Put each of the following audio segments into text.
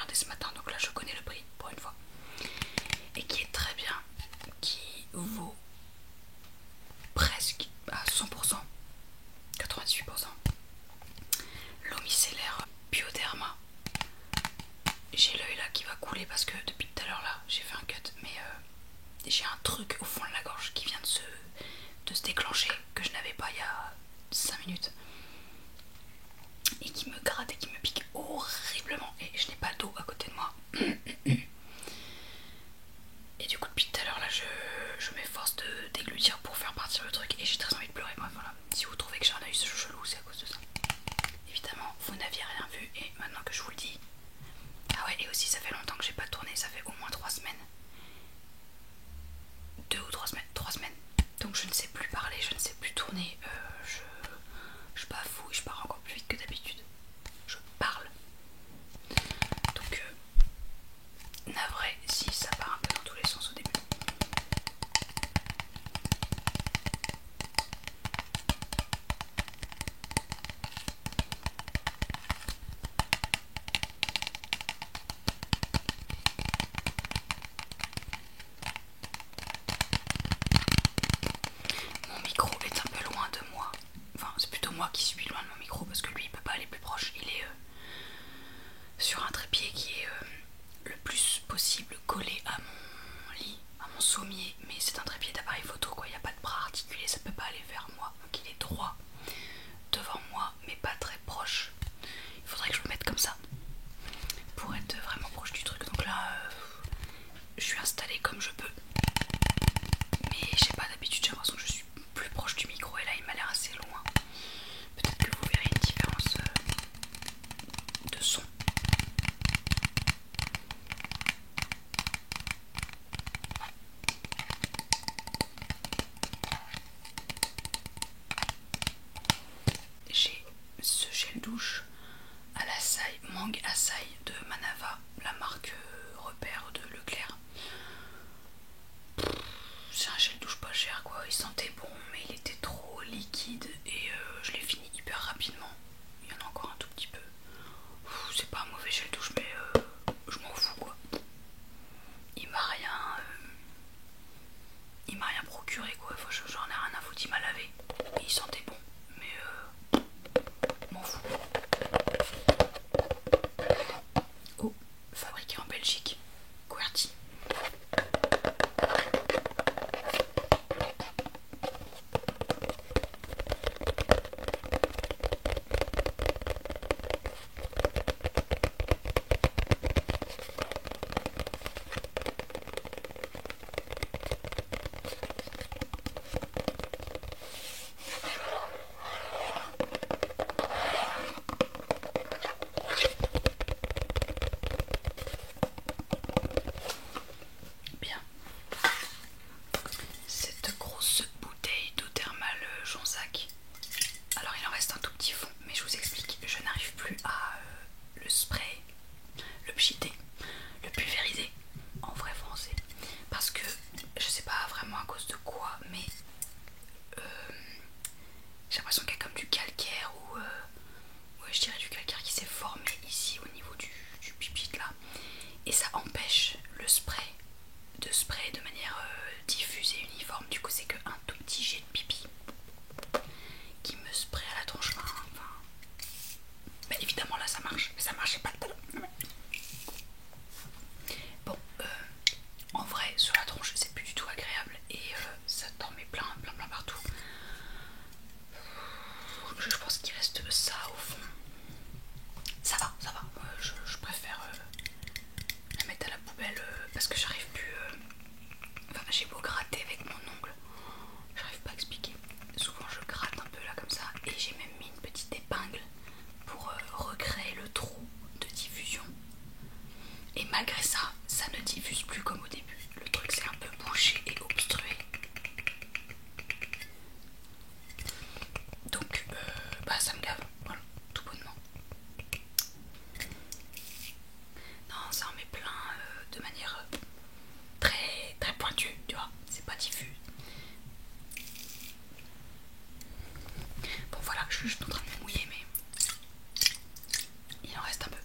regardé ce matin, donc là je connais le prix pour une fois, et qui est très bien, qui vaut presque à 100%, 98%, l'eau micellaire Bioderma. J'ai l'œil là qui va couler parce que depuis tout à l'heure là j'ai fait un cut, mais j'ai un truc au fond de la gorge qui vient de se déclencher, que je n'avais pas il y a 5 minutes, et qui me gratte et qui me pique horriblement, et je n'ai pas d'eau à côté de moi. Et du coup depuis tout à l'heure là je m'efforce de déglutir pour faire partir le truc, et j'ai très envie de pleurer. Bref, voilà, si vous trouvez que j'ai un œil chelou, c'est à cause de ça. Évidemment vous n'aviez rien vu, et maintenant que je vous le dis. Ah ouais, et aussi ça fait longtemps que j'ai pas tourné, ça fait au moins 3 semaines. 2 ou 3 semaines, 3 semaines. Donc je ne sais plus parler, je ne sais plus tourner, je bafouille, je pars encore plus vite que d'habitude. Je parle. Donc navré si ça part un peu dans tous les sens au début. Mon micro est un peu loin de moi. Enfin, c'est plutôt moi qui suis loin de mon micro parce que lui il peut pas aller plus proche. Il est sur un trépied qui est le plus possible collé à mon lit, à mon sommier. Mais c'est un trépied d'appareil photo quoi, il n'y a pas de bras articulés, ça peut pas aller vers moi. Donc il est droit devant moi mais pas très proche. Il faudrait que je me mette comme ça pour être vraiment proche du truc. Donc là, je suis installée comme je peux. Mais je sais pas, d'habitude j'ai l'impression que je suis plus proche du micro, et là il m'a l'air assez loin. Peut-être que vous verrez une différence de son. J'ai ce gel douche à l'açaï, mangue açaï de Manava, la marque repère de Leclerc. C'est un gel douche pas cher quoi, il sentait bon mais il était trop liquide, et je l'ai fini hyper rapidement. Il y en a encore un tout petit peu. C'est pas un mauvais gel douche, mais je m'en fous quoi. Il m'a rien procuré quoi, enfin, j'en ai rien à foutre, il m'a lavé. Et il sentait bon, mais m'en fous. Oh, fabriqué en Belgique, QWERTY. Bien. Cette grosse bouteille d'eau thermale Jonzac. Alors il en reste un tout petit fond, mais je vous explique, je n'arrive plus à le spray, le pchiter, le pulvériser en vrai français. Parce que je sais pas vraiment à cause de quoi, mais j'ai l'impression qu'il y a comme du calcaire ou ouais, je dirais du calcaire qui s'est formé ici au niveau du pipit là, et ça empêche le spray de manière diffuse et uniforme. Du coup c'est que un tout petit jet de pipi qui me spray à la tronche. Enfin, bah évidemment là ça marche, mais ça marchait pas tout à l'heure. Bon, en vrai sur la tronche c'est plus du tout agréable, et ça t'en met plein partout. Je pense qu'il reste ça au fond. Ça va. Je préfère la mettre à la poubelle parce que j'arrive plus. Enfin, j'ai beau gratter avec mon ongle, j'arrive pas à expliquer. Souvent, je gratte un peu là comme ça, et j'ai même mis une petite épingle pour recréer le trou de diffusion. Et malgré ça, ça ne diffuse plus comme au début. Le truc s'est un peu bouché et obstrué. Donc, bah ça me gave, voilà, tout bonnement. Non, ça en met plein de manière très pointue, tu vois, c'est pas diffus. Bon voilà, je suis juste en train de me mouiller, mais il en reste un peu.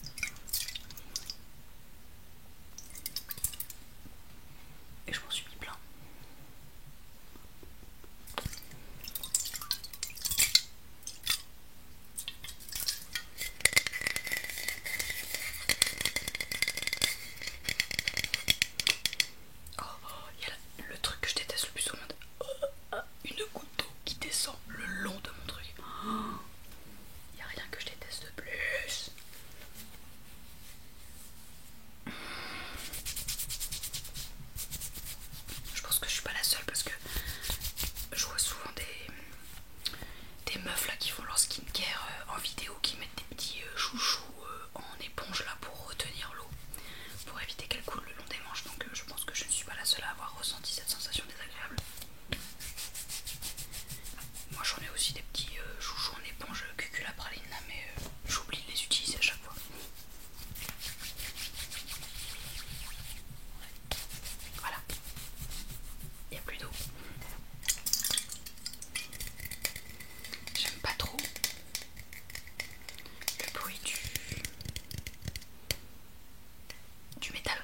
métal.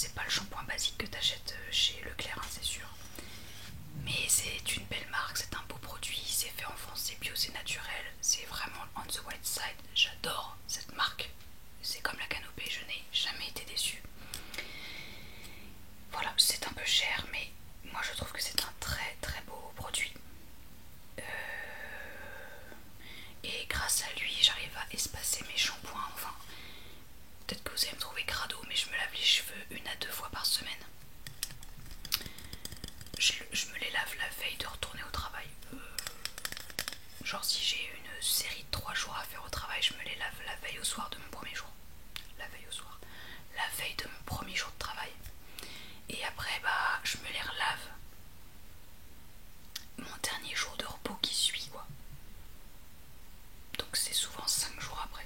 c'est pas le shampoing basique que t'achètes chez Leclerc, hein, c'est sûr. Mais c'est une belle marque, c'est un beau produit, c'est fait en France, c'est bio, c'est naturel, c'est vraiment on the white side. J'adore cette marque, c'est comme la Canopée, je n'ai jamais été déçue. Voilà, c'est un peu cher, mais moi je trouve que c'est un très très beau produit. Et grâce à lui, j'arrive à espacer mes shampoings. Enfin, peut-être que vous allez me trouver crado, mais je me lave les cheveux 1 à 2 fois par semaine. Je me les lave la veille de retourner au travail. Genre si j'ai une série de 3 jours à faire au travail, je me les lave la veille au soir de mon premier jour. La veille au soir. La veille de mon premier jour de travail. Et après, bah, je me les relave mon dernier jour de repos qui suit, quoi. Donc c'est souvent 5 jours après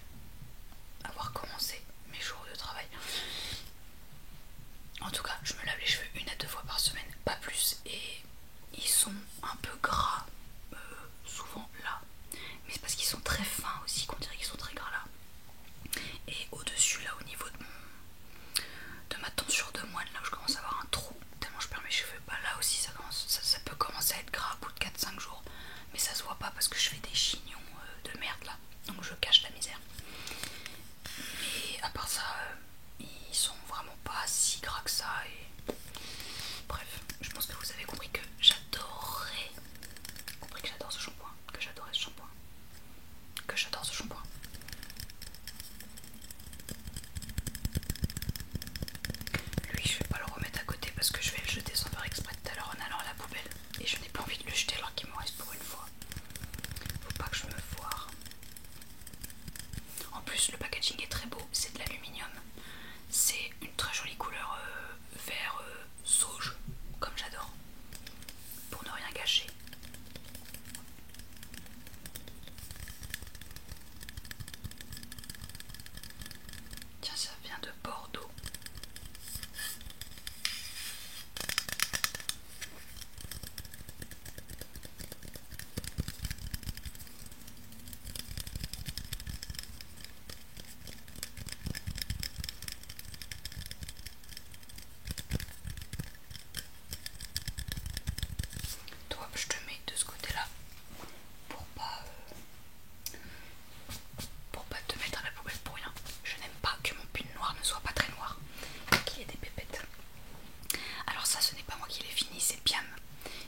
avoir commencé mes jours de travail. En tout cas, je me lave les cheveux 1 à 2 fois par semaine, pas plus. Et ils sont un peu gras, souvent là. Mais c'est parce qu'ils sont très fins aussi qu'on dirait qu'ils sont très gras là. Et au-dessus, là, au niveau de ma tonsure de moine, là où je commence à avoir un trou, tellement je perds mes cheveux, bah là aussi ça peut commencer à être gras au bout de 4-5 jours. Mais ça se voit pas parce que je fais des chignons de merde là. Donc je cache la misère. Mais à part ça, ils sont vraiment pas si gras que ça. Et bref, je pense que vous avez compris que j'adorais. Compris que j'adore ce shampoing. Que j'adorais ce shampoing. Que j'adore ce shampoing. Lui, je vais pas le remettre à côté parce que je vais le jeter sans faire exprès tout à l'heure en allant à la poubelle. Et je n'ai pas envie de le jeter alors qu'il me reste pour une fois. Faut pas que je me foire. En plus, le packaging est très beau, c'est de l'aluminium. C'est une très jolie couleur vert sauge, comme j'adore, pour ne rien gâcher. Tiens, ça vient de Bordeaux. Toi, je te mets de ce côté-là pour pas te mettre à la poubelle pour rien. Je n'aime pas que mon pull noir ne soit pas très noir, qu'il y ait des pépettes. Alors ça, ce n'est pas moi qui l'ai fini, c'est Piam.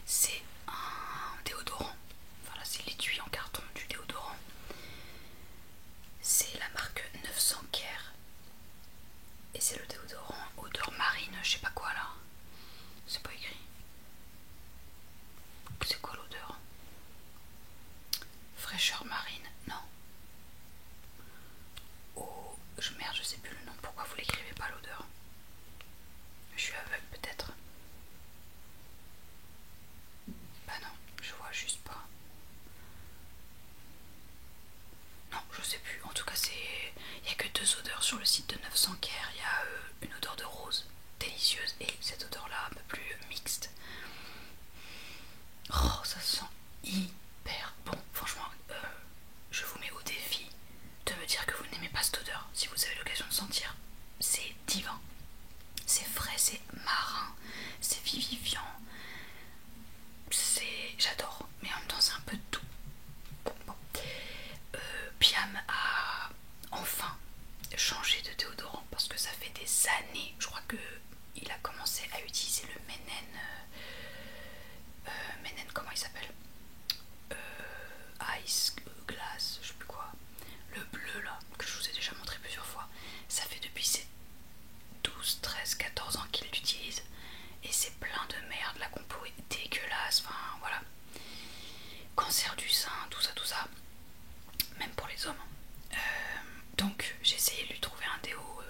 C'est un déodorant. Voilà, c'est l'étui en carton du déodorant. C'est la marque 900 Care. Et c'est le déodorant odeur marine, je sais pas quoi là. C'est pas écrit. C'est quoi l'odeur? Fraîcheur marine, non. Oh, merde, je sais plus le nom. Pourquoi vous l'écrivez pas l'odeur? Je suis aveugle peut-être. Bah non, je vois juste pas. Non, je sais plus. En tout cas, il n'y a que 2 odeurs sur le site de 900 Care. Il y a une odeur de rose délicieuse et cette odeur là un peu plus mixte. Oh, ça sent hyper bon. Franchement, je vous mets au défi de me dire que vous n'aimez pas cette odeur. Si vous avez l'occasion de sentir, c'est divin. C'est frais, c'est marin, c'est vivifiant. J'adore, mais en même temps c'est un peu de tout. Bon. Piam a enfin changé de déodorant parce que ça fait des années, je crois que il a commencé à utiliser le Menen. Menen, comment il s'appelle? Ice Glass, je sais plus quoi. Le bleu là, que je vous ai déjà montré plusieurs fois. Ça fait depuis ses 12, 13, 14 ans qu'il l'utilise. Et c'est plein de merde, la compo est dégueulasse, enfin voilà. Cancer du sein, tout ça. Même pour les hommes. Donc j'ai essayé de lui trouver un déo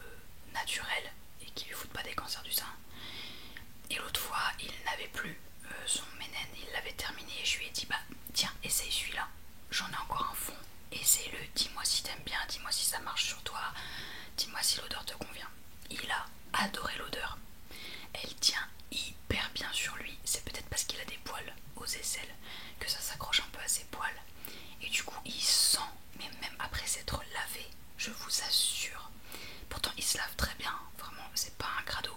naturel et qui lui foute pas des cancers du sein. Et l'autre fois, il n'avait plus son Menen, il l'avait terminé et je lui ai dit bah tiens, essaye celui-là. J'en ai encore un fond, essaye-le, dis-moi si t'aimes bien, dis-moi si ça marche sur toi, dis-moi si l'odeur te convient. Il a adoré l'odeur. Elle tient hyper bien sur lui. C'est peut-être parce qu'il a des poils aux aisselles que ça s'accroche un peu à ses poils. Et du coup, il sent, mais même après s'être lavé, je vous assure. Pourtant, il se lave très bien, vraiment, c'est pas un crado.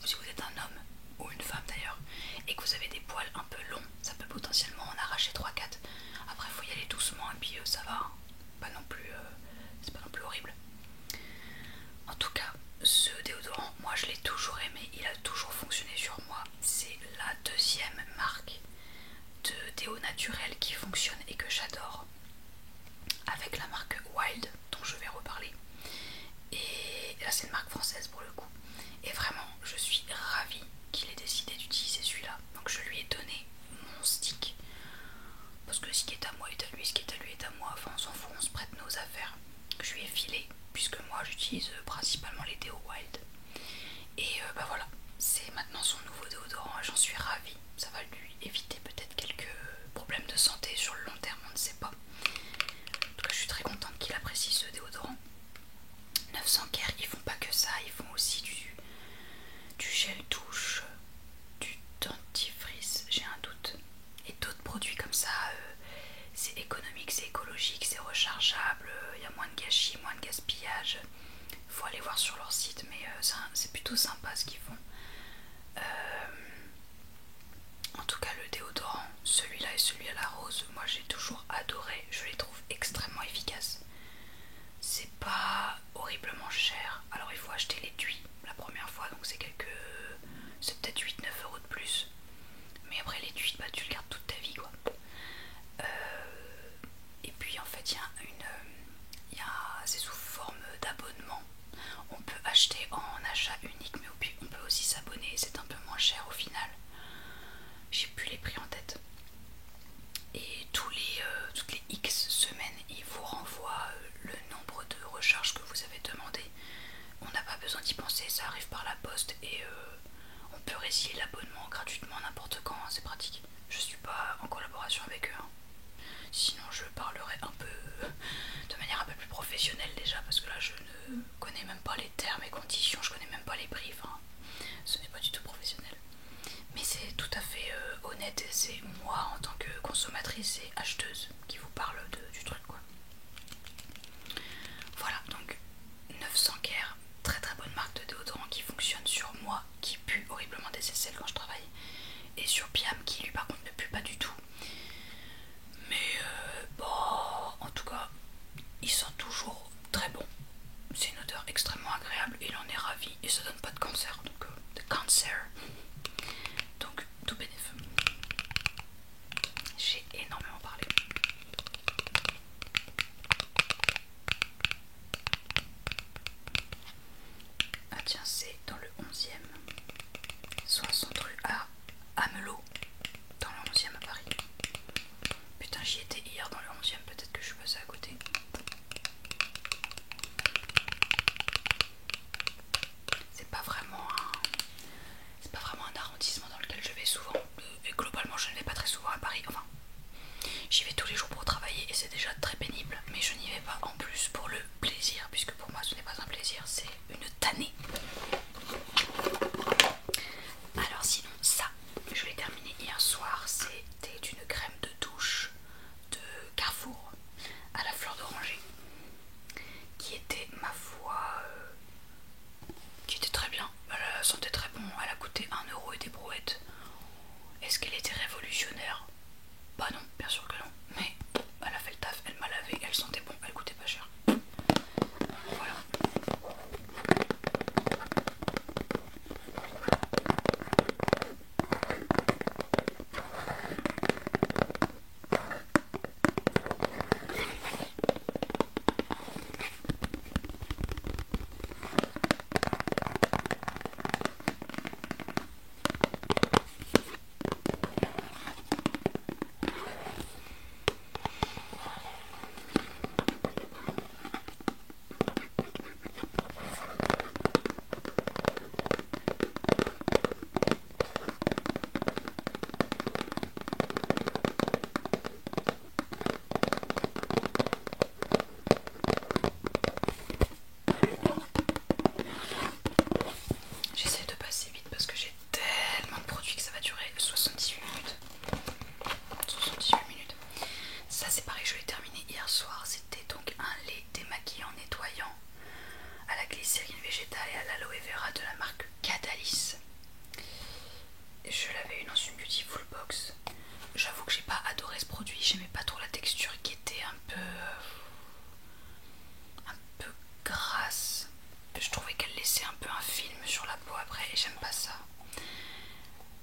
si vous êtes un homme ou une femme d'ailleurs, et que vous avez des poils un peu longs, ça peut potentiellement en arracher 3-4. Après faut y aller doucement et puis ça va, hein. Pas non plus, c'est pas non plus horrible. En tout cas, ce déodorant, moi je l'ai toujours aimé, il a toujours fonctionné sur moi. C'est la deuxième marque de déo naturel qui fonctionne et que j'adore, avec la marque Wild dont je vais reparler. Et là c'est une marque française pour le coup. Et vraiment je suis ravie qu'il ait décidé d'utiliser celui-là. Donc je lui ai donné mon stick. Parce que ce qui est à moi est à lui, ce qui est à lui est à moi. Enfin on s'en fout, on se prête nos affaires. Je lui ai filé, puisque moi j'utilise principalement les déos Wild. Et bah voilà, c'est maintenant son nouveau déodorant et j'en suis ravie. Ça va lui éviter peut-être quelques problèmes de santé sur le long terme, on ne sait pas. En tout cas je suis très contente qu'il apprécie ce déodorant. 900 Care, ils font pas que ça, ils font aussi du gel douche, du dentifrice, j'ai un doute, et d'autres produits comme ça. C'est économique, c'est écologique, c'est rechargeable, il y a moins de gâchis, moins de gaspillage. Faut aller voir sur leur site, mais c'est plutôt sympa ce qu'ils font. En tout cas le déodorant, celui-là et celui à la rose, moi j'ai toujours adoré, je les trouve extrêmement efficaces. C'est pas horriblement cher, alors il faut acheter l'étui la première fois, donc c'est peut-être 8-9 € de plus. Mais après l'étui, bah tu le gardes toute ta vie quoi. Et puis en fait c'est sous forme d'abonnement. On peut acheter en achat unique, mais on peut aussi s'abonner, c'est un peu moins cher au final. J'ai plus les prix en tête. Et toutes les X semaines, il vous renvoie le nombre de recharges que vous avez demandé. On n'a pas besoin d'y penser, ça arrive par la poste et on peut résilier l'abonnement gratuitement n'importe quand, hein, c'est pratique. Je suis pas en collaboration avec eux, hein. Sinon je parlerai de manière un peu plus professionnelle déjà, parce que là je ne connais même pas les termes et conditions, je connais même pas les prix, enfin ce n'est pas du tout professionnel. Mais c'est tout à fait honnête et c'est moi en tant que consommatrice et acheteuse qui vous parle du truc quoi. Voilà, donc 900 Care, très très bonne marque de déodorant qui fonctionne sur moi, qui pue horriblement des aisselles quand je travaille, et sur Piam qui lui par contre ne pue pas du tout. Mais bon, en tout cas, il sent toujours très bon. C'est une odeur extrêmement agréable, il en est ravi et ça donne pas de cancer, donc donc tout bénef. J'ai énormément parlé. Ah tiens, c'est dans le 11e, 60 rue à Amelot, dans le 11e à Paris. Putain, j'y étais hier dans le 11e, peut-être que je suis passée à côté. C'est pas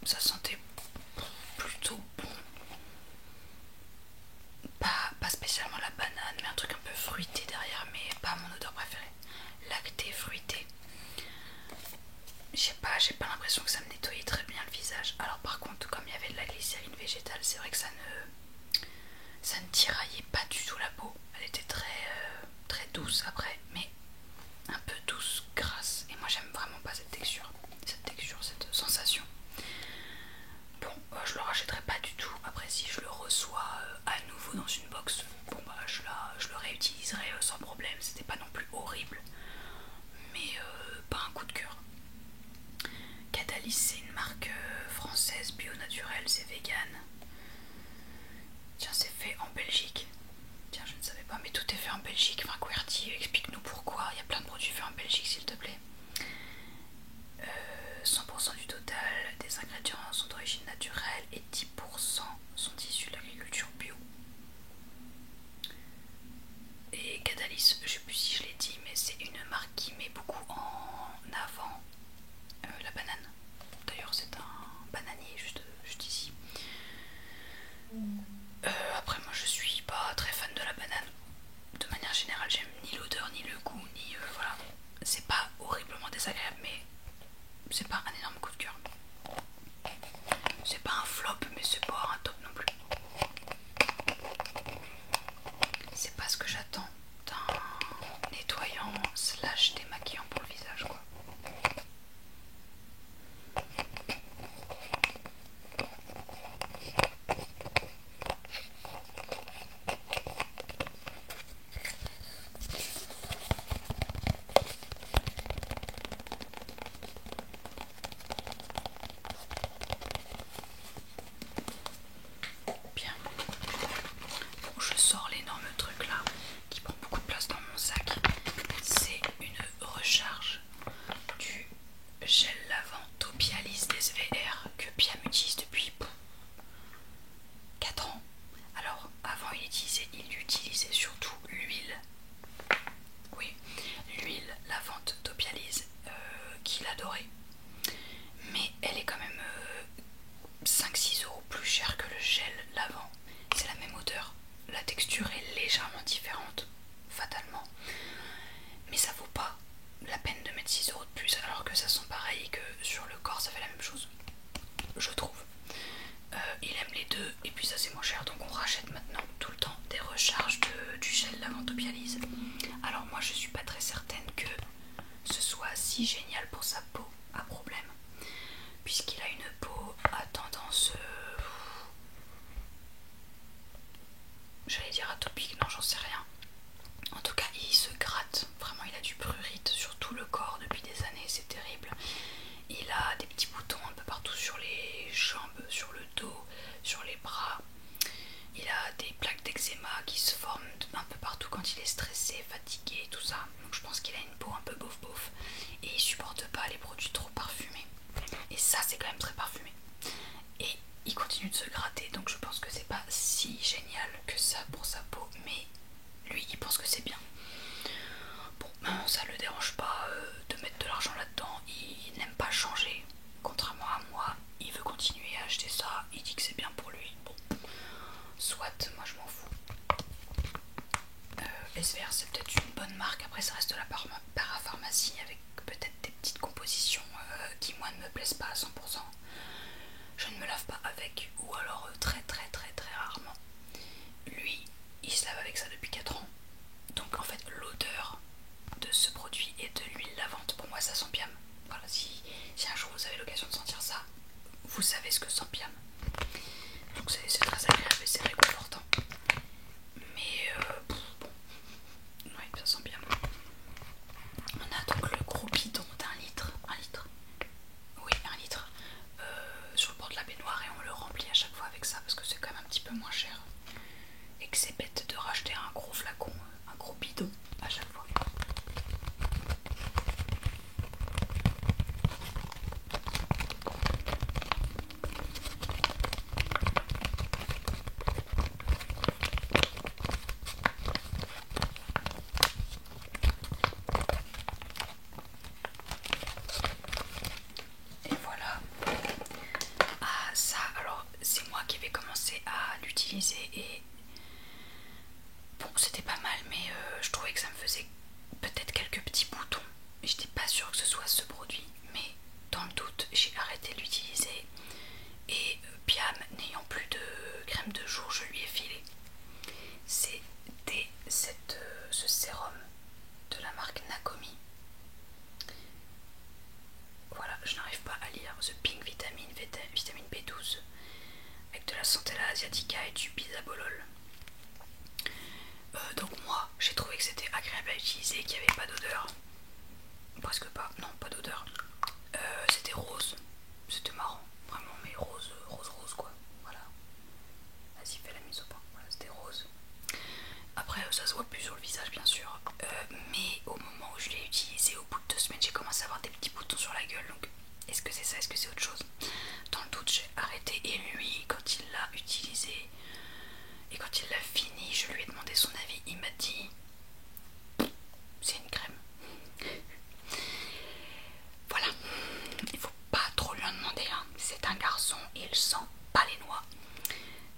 ça sentait plutôt bon. Pas spécialement la banane, mais un truc un peu fruité derrière, mais pas mon odeur préférée. Lacté, fruité. J'ai pas l'impression que ça me nettoyait très bien le visage. Alors par contre, comme il y avait de la glycérine végétale, c'est vrai que ça ne tiraillait pas du tout la peau. Elle était très douce après, mais un peu douce, grasse. Et moi j'aime vraiment pas cette texture, cette sensation. Bon, je le rachèterai pas du tout. Après, si je le reçois à nouveau dans une box, bon bah je le réutiliserai sans problème. C'était pas non plus horrible, mais pas un coup de cœur. Cadalis, c'est une marque française, bio naturelle, c'est vegan. Tiens, c'est fait en Belgique. Tiens, je ne savais pas, mais tout est fait en Belgique. Enfin, QWERTY, explique-nous pourquoi. Il y a plein de produits faits en Belgique, s'il te plaît. 100% du total des ingrédients sont d'origine naturelle et 10% sont issus de l'agriculture bio. Et Cadalis, je sais plus si je l'ai dit, mais c'est une marque qui met beaucoup en avant la banane. D'ailleurs, c'est un bananier juste ici. Après, moi je suis pas très fan de la banane. De manière générale, j'aime ni l'odeur, ni le goût, ni voilà. C'est pas horriblement désagréable, mais c'est pas un énorme coup de cœur. C'est pas un flop, mais c'est pas un top non plus. C'est pas ce que j'attends d'un nettoyant slash démaquillant pour le visage, quoi. Bien. Bon, je sors l'énorme truc là qui prend beaucoup de place dans mon sac. C'est une recharge du gel lavant Topialis SVR que Piam utilise depuis 4 ans. Alors, avant il utilisait surtout l'huile. Oui, l'huile lavante Topialis qu'il adorait. Mais elle est quand même 5-6 euros plus chère que le gel lavant. C'est la même odeur. La texture est légèrement différente, fatalement. Mais ça vaut pas la peine de mettre 6 euros de plus alors que ça sent pareil et que sur le corps ça fait la même chose. Je trouve. Il aime les deux et puis ça c'est moins cher, donc on rachète maintenant tout le temps des recharges du gel lavant Topialis. Alors moi je suis pas très certaine que ce soit si génial pour sa peau à problème, puisqu'il a une peau à tendance j'allais dire atopique, non j'en sais rien. En tout cas il se gratte, vraiment il a du prurite sur tout le corps depuis des années, c'est terrible. Il a des petits boutons un peu partout sur les jambes, sur le dos, sur les bras. Il a des plaques d'eczéma qui se forment un peu partout quand il est stressé, fatigué, tout ça. Donc je pense qu'il a une peau un peu bof et il supporte pas les produits trop parfumés. Et ça c'est quand même très parfumé. Et il continue de se gratter, donc je pense que c'est pas si génial que ça pour sa peau, mais lui il pense que c'est bien. Bon, ça le dérange pas de mettre de l'argent là-dedans, il n'aime pas changer, contrairement à moi, il veut continuer à acheter ça, il dit que c'est bien pour lui. Bon, soit, moi je m'en fous. SVR c'est peut-être une bonne marque, après ça reste de la parapharmacie avec peut-être des petites compositions qui moi ne me plaisent pas à 100%. Je ne me lave pas avec, ou alors très rarement. Lui, il se lave avec ça depuis 4 ans. Donc en fait l'odeur de ce produit et de l'huile lavante, pour moi ça sent bien. Voilà, si un jour vous avez l'occasion de sentir ça, vous savez ce que sent Piam. Donc c'est très agréable et c'est réconfortant. Mais bon, ouais, ça sent bien. On a donc le gros bidon d'1 litre. 1 litre. Oui, 1 litre. Sur le bord de la baignoire et on le remplit à chaque fois avec ça parce que c'est quand même un petit peu moins cher. Et que c'est bête de racheter un gros flacon, un gros bidon à chaque fois. utilisé et bon, c'était pas mal, mais je trouvais que ça me faisait peut-être quelques petits boutons. J'étais pas sûre que ce soit ce produit, mais dans le doute, j'ai arrêté de l'utiliser. Et Piam, n'ayant plus de crème de jour, je lui ai filé. C'était ce sérum de la marque Nakomi. Voilà, je n'arrive pas à lire. The Pink Vitamine B12 avec de la Centella asiatica et du bisabolol. Donc moi j'ai trouvé que c'était agréable à utiliser, qu'il n'y avait pas d'odeur, presque pas, non pas d'odeur. C'était rose, c'était marrant, vraiment, mais rose quoi, voilà. Vas-y, fais la mise au point, voilà, c'était rose. Après ça se voit plus sur le visage bien sûr, mais au moment où je l'ai utilisé, au bout de 2 semaines, j'ai commencé à avoir des petits boutons sur la gueule, donc est-ce que c'est ça, est-ce que c'est autre chose? Dans le doute, j'ai arrêté. Et lui, quand il l'a utilisé et quand il l'a fini, je lui ai demandé son avis. Il m'a dit c'est une crème. Voilà, il faut pas trop lui en demander, hein. C'est un garçon et il sent pas les noix.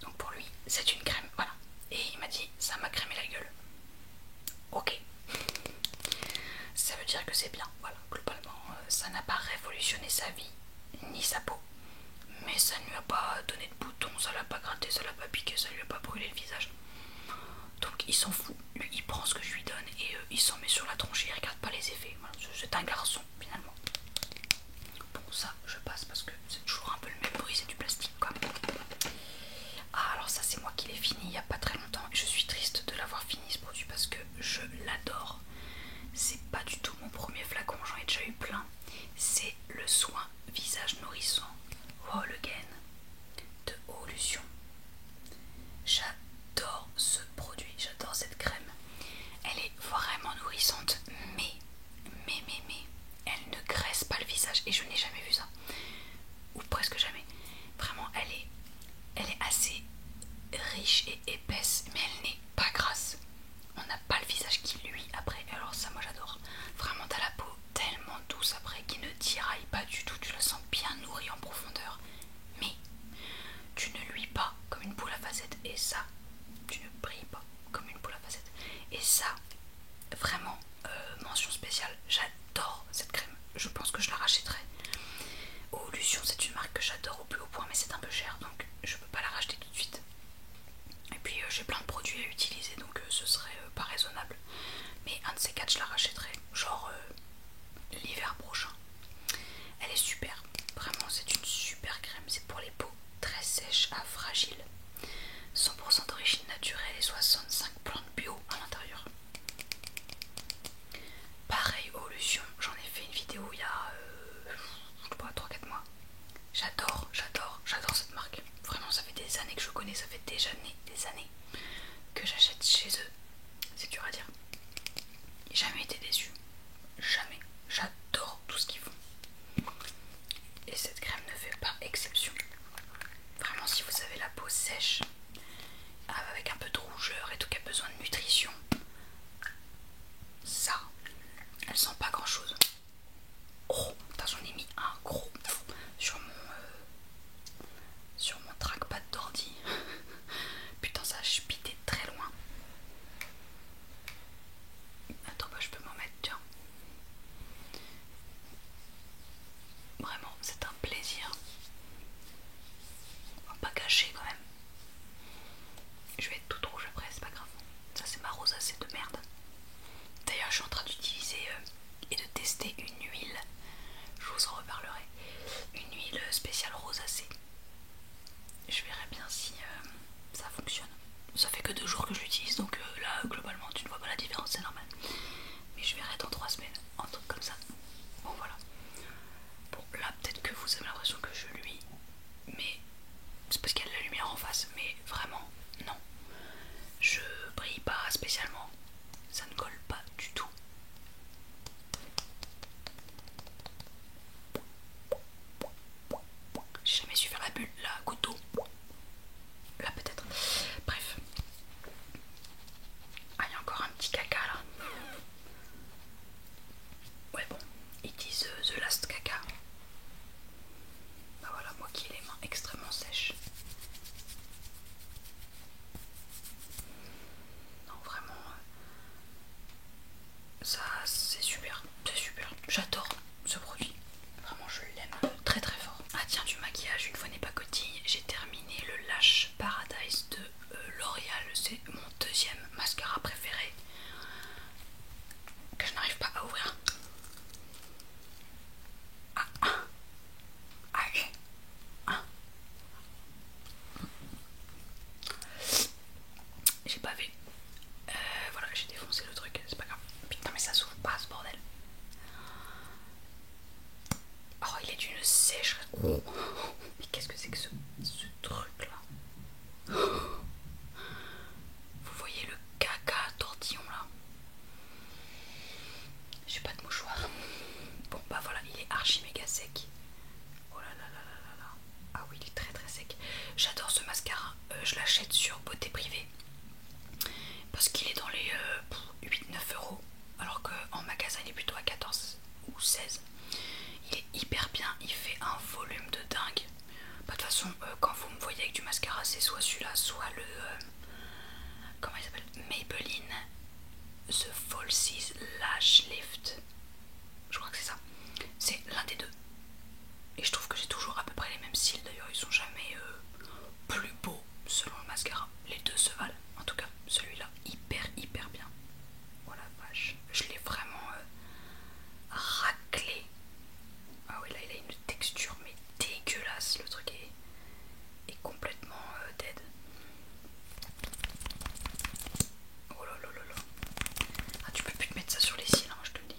Donc pour lui, c'est une crème, voilà. Et il m'a dit ça m'a crémé la gueule. Ok. Ça veut dire que c'est bien, voilà, globalement, ça n'a pas révolutionné sa vie, ni sa peau. Mais ça ne lui a pas donné de boutons, ça l'a pas gratté, ça l'a pas piqué, ça lui a pas brûlé le visage. Donc il s'en fout, lui il prend ce que je lui donne et il s'en met sur la tronche et il regarde pas les effets. Voilà, c'est un garçon finalement. Bon, ça je passe parce que c'est toujours un peu le même bruit, c'est du plastique quoi. Ah, alors ça c'est moi qui l'ai fini il y a pas très longtemps. Je suis triste de l'avoir fini ce produit parce que je l'adore. C'est pas du tout mon premier flacon, j'en ai déjà eu plein. C'est le soin visage nourrissant Whole Again de Eau-Lution. J'adore ce produit, j'adore cette crème. Elle est vraiment nourrissante, mais elle ne graisse pas le visage et je n'ai jamais vu ça, ou presque jamais. Vraiment, elle est assez riche et épaisse, mais elle n'est pas grasse. On n'a pas le visage qui luit après, alors ça moi j'adore. Vraiment, t'as la peau tellement douce après qui ne tiraille pas du tout, tu la sens bien nourrie en profondeur, mais tu ne luis pas comme une poule à facettes, et ça, tu ne brilles pas comme une poule à facettes, et ça, vraiment, mention spéciale, j'adore cette crème, je pense que je la rachèterai. Eau-Lution, c'est une marque que j'adore au plus haut point, mais c'est un peu cher, donc je peux pas la racheter tout de suite. Et puis j'ai plein de produits à utiliser, donc ce serait pas raisonnable. Mais un de ces quatre, je la rachèterai, genre l'hiver prochain. Elle est super, vraiment c'est une super crème, c'est pour les peaux très sèches à fragiles. 100% d'origine naturelle et 65 plantes bio à l'intérieur. Pareil, Eau-Lution, j'en ai fait une vidéo il y a je sais pas, 3-4 mois. J'adore cette marque. Vraiment, ça fait des années que je connais, ça fait des années que j'achète chez eux. C'est dur à dire. J'ai jamais été déçue. Jamais. J'adore tout ce qu'ils font. Et cette crème ne fait pas exception. Vraiment, si vous avez la peau sèche, avec un peu de rougeur et tout, qui a besoin de nutrition, ça, elle sent pas grand chose. Oh, j'en ai mis un gros sur mon trackpad d'ordi. Putain, ça a chupité très loin. Attends, bah je peux m'en mettre, tiens. Vraiment, c'est un plaisir. On va pas gâcher quand même. Je vais être toute rouge après, c'est pas grave. Ça c'est ma rosacée de merde. D'ailleurs, je suis en train d'utiliser et de tester une huile. Je vous en reparlerai. Une huile spéciale rosacée. Je verrai bien si ça fonctionne. Ça fait que 2 jours que je l'utilise, donc là globalement tu ne vois pas la différence, c'est normal. Mais je verrai dans 3 semaines, un truc comme ça. Bon voilà. Bon là peut-être que vous avez l'impression que je luis, mais c'est parce qu'il y a de la lumière en face. Mais vraiment non, je brille pas spécialement. Ça ne colle pas du tout. J'ai jamais su faire la bulle, là, couteau. Là peut-être. Bref. Ah, il y a encore un petit caca là. Ouais bon, it is the last caca. Bah voilà, moi qui ai les mains extrêmement sèches. façon, quand vous me voyez avec du mascara, c'est soit celui-là, soit le... comment il s'appelle, Maybelline The Falsies Lash Lift. Je crois que c'est ça. C'est l'un des deux. Et je trouve que j'ai toujours à peu près les mêmes styles. D'ailleurs, ils sont jamais plus beaux selon le mascara. Les deux se valent. En tout cas, celui-là, hyper bien. Voilà, vache. Je l'ai vraiment raclé. Ah oui, là, il a une texture mais dégueulasse. Le truc est complètement dead. Oh là là là là. Ah, tu peux plus te mettre ça sur les cils, hein, je te le dis.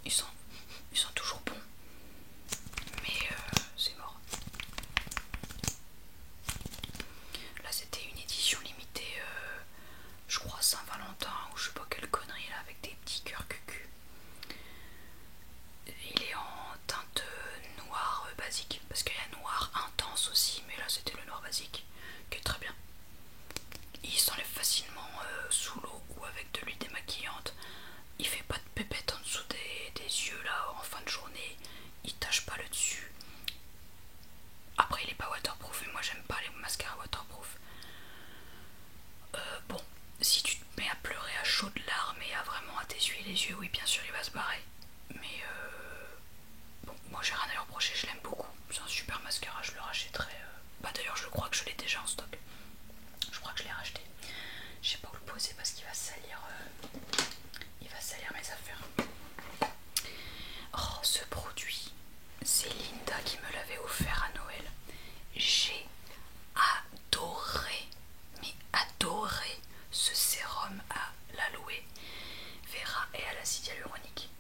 Ils sont toujours bons. Mais c'est mort. Là, c'était une édition limitée, je crois Saint-Valentin ou je sais pas quelle connerie là, avec des petits cœurs cucu. Il est en teinte noire basique, parce qu'il y a noir intense aussi, mais là c'était le noir basique, qui est très bien. Il s'enlève facilement sous l'eau ou avec de l'huile démaquillante. Il fait pas de pépette en dessous des yeux là en fin de journée. Il tâche pas le dessus. Après il est pas waterproof et moi j'aime pas les mascaras waterproof. Bon, si tu te mets à pleurer à chaudes larmes et à vraiment à t'essuyer les yeux, oui bien sûr il va se barrer. Mais bon, moi j'ai rien à lui reprocher, je l'aime beaucoup. C'est un super mascara, je le rachèterai. Bah d'ailleurs je crois que je l'ai déjà en stock. Je crois que je l'ai racheté. Je sais pas où le poser parce qu'il va salir. Il va salir mes affaires. Oh, ce produit, c'est Linda qui me l'avait offert à Noël. J'ai adoré, mais adoré ce sérum à l'aloe vera et à l'acide hyaluronique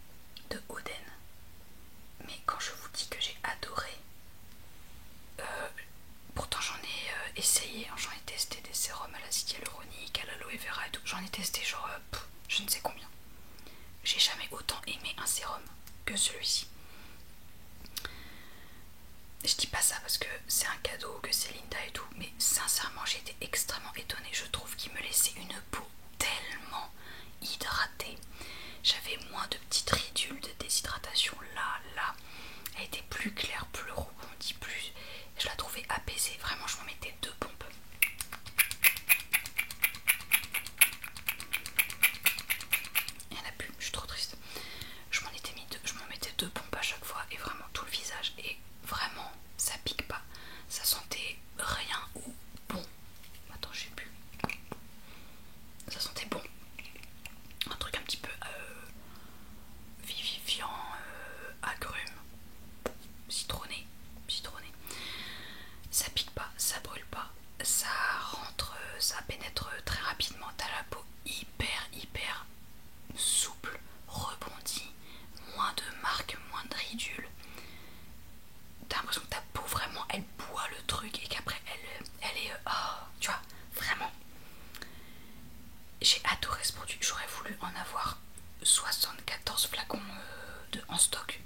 de Oden. Mais quand je vous dis que j'ai adoré, pourtant j'en ai essayé, hein, j'en ai testé des sérums à l'acide hyaluronique, à l'aloe vera et tout. J'en ai testé genre je ne sais combien. J'ai jamais autant aimé un sérum que celui-ci. Je dis pas ça parce que c'est un cadeau, que c'est Linda et tout, mais sincèrement j'ai été extrêmement étonnée. Je trouve qu'il me laissait une peau tellement hydratée. J'avais moins de petites ridules de déshydratation là. Elle était plus claire, plus rebondie, plus... Je la trouvais apaisée. Vraiment, je m'en mettais 2 pompes. Il y en a plus, je suis trop triste. Je m'en mettais 2 pompes à chaque fois et vraiment tout le visage. Et vraiment, ça pique pas. Ça sentait rien ou bon. Attends, je sais plus. Ça sentait bon. Un truc un petit peu vivifiant, agrume, citronné. Ça pique pas, ça brûle pas, ça rentre, ça pénètre très rapidement. T'as la peau hyper souple, rebondie, moins de marques, moins de ridules. T'as l'impression que ta peau vraiment elle boit le truc et qu'après elle est oh, tu vois, vraiment. J'ai adoré ce produit, j'aurais voulu en avoir 74 flacons en stock.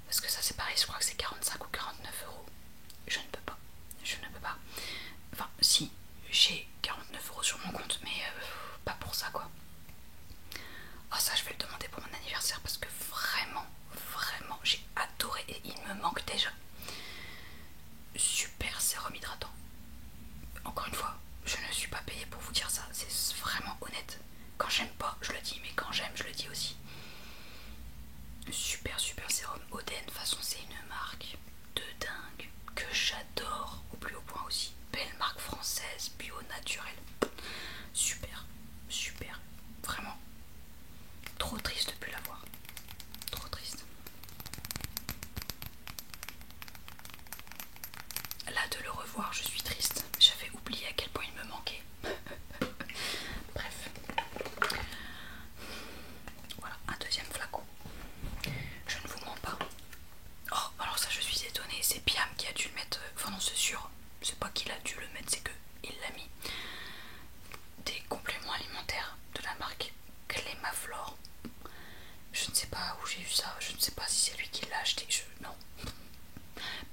Parce que ça c'est pareil, je crois que c'est 45 ou 49 euros. Je ne peux pas. Enfin si, j'ai 49 euros sur mon compte, mais pas pour ça quoi. Oh ça je vais le demander pour mon anniversaire parce que vraiment j'ai adoré et il me manque déjà. Super sérum hydratant. Encore une fois, je ne suis pas payée pour vous dire ça, c'est vraiment honnête. Quand j'aime pas, je le dis, mais quand j'aime, je le dis aussi. Super sérum Oden, de toute façon c'est une marque de dingue que j'adore au plus haut point aussi. Belle marque française, bio, naturelle. Super, vraiment. Trop triste de plus l'avoir. Trop triste. Là de le revoir, je suis triste. J'avais oublié à quel point il me manquait. Bref. Voilà, un deuxième flacon. Je ne vous mens pas. Oh, alors ça je suis étonnée, c'est Piam qui a dû le mettre, enfin non c'est sûr, c'est pas qu'il a dû le mettre, c'est que il l'a mis. Des compléments alimentaires de la marque Clémaflore. Je ne sais pas où j'ai eu ça, je ne sais pas si c'est lui qui l'a acheté, non.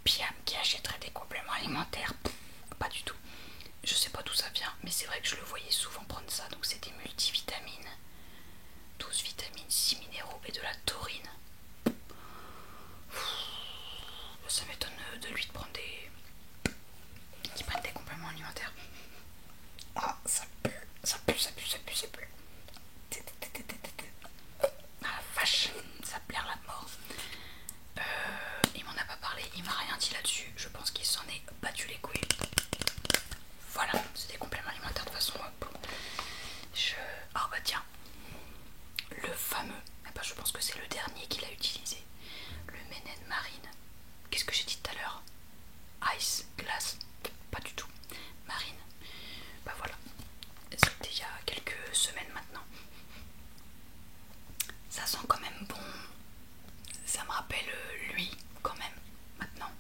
Piam qui achèterait des compléments alimentaires, pas du tout. Je sais pas d'où ça vient, mais c'est vrai que je le voyais souvent prendre ça, donc c'est des multivitamines. 12 vitamines, 6 minéraux et de la taurine. Ça m'étonne de lui de prendre qui prennent des compléments alimentaires. Ah, ça pue, ça pue, ça pue, ça pue, ça pue. Ah la vache, ça plaire la mort. Il m'en a pas parlé, il m'a rien dit là-dessus. Je pense qu'il s'en est battu les couilles. Voilà, c'est des compléments alimentaires de toute façon. Ah bah tiens, le fameux, je pense que c'est le dernier qu'il a utilisé, le Ménène Marine. Qu'est-ce que j'ai dit tout à l'heure? Ice, glace, pas du tout. Marine, bah voilà, c'était il y a quelques semaines maintenant. Ça sent quand même bon, ça me rappelle lui quand même maintenant.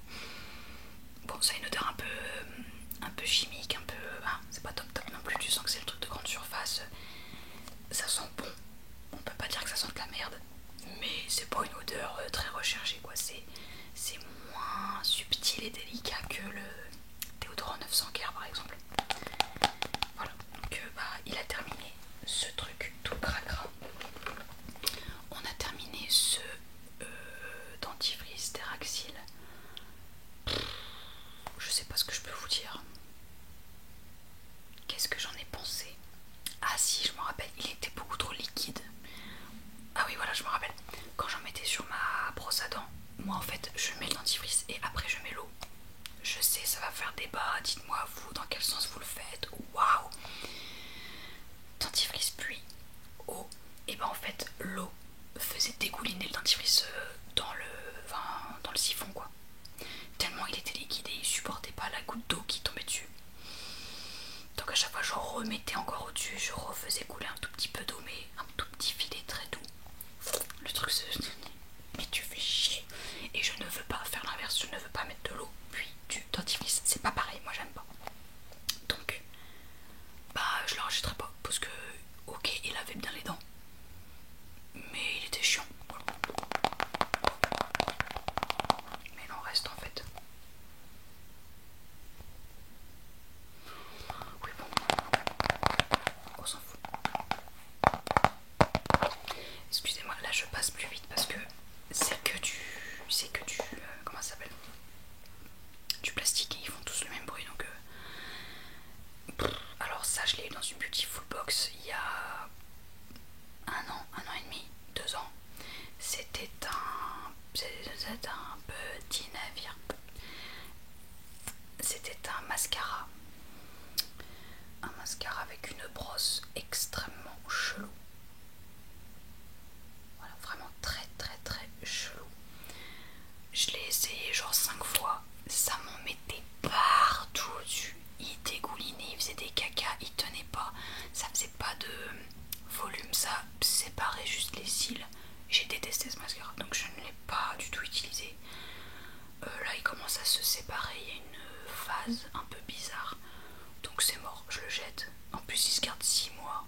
Bon, ça a une odeur un peu chimique, un peu, hein, c'est pas top top non plus, tu sens que c'est le truc de grande surface. Ça sent bon, on peut pas dire que ça sente la merde, mais c'est pas une odeur très recherchée quoi, c'est moins subtil et délicat que le déodorant 900 Care par exemple. Voilà, donc il a terminé ce truc tout cracra. On a terminé ce dentifrice Theraxil. Je sais pas ce que je peux vous dire. Qu'est-ce que j'en ai pensé? Ah si, je me rappelle, il était beaucoup trop liquide. Ah oui, voilà, je me rappelle. Quand j'en mettais sur ma brosse à dents, moi en fait, je mets le dentifrice et après je mets l'eau. Je sais, ça va faire débat. Dites-moi vous dans quel sens vous le faites. Waouh! Dentifrice puis eau. Et ben en fait, l'eau faisait dégouliner le dentifrice dans le siphon quoi. Tellement il était liquide et il supportait pas la goutte d'eau qui tombait dessus. Donc à chaque fois je remettais encore au-dessus, je refaisais couler un tout petit peu d'eau, mais un tout petit filet très doux. Le truc c'est... Mais tu fais chier. Et je ne veux pas faire l'inverse, je ne veux pas mettre de l'eau puis du dentifrice. C'est pas pareil, moi j'aime pas. Donc je le rachèterai pas parce que ok il avait bien les dents. Mais il était chiant. Mais il en reste en fait. Oui bon. On s'en fout. Excusez-moi, là je passe plus vite parce que c'est que du comment ça s'appelle? Du plastique et ils font tous le même bruit donc alors ça je l'ai eu dans une Beautiful Box il y a un an et demi, 2 ans. C'était un petit navire. C'était un mascara. Un mascara avec une brosse extrêmement chelou. Voilà, vraiment très très très chelou. Je l'ai essayé genre 5 fois. Ça m'en mettait partout dessus. Il dégoulinait, il faisait des cacas, il tenait pas. Ça faisait pas de volume, ça séparait juste les cils. J'ai détesté ce mascara, donc je ne l'ai pas du tout utilisé. Là il commence à se séparer, il y a une phase un peu bizarre. Donc c'est mort, je le jette. En plus il se garde 6 mois.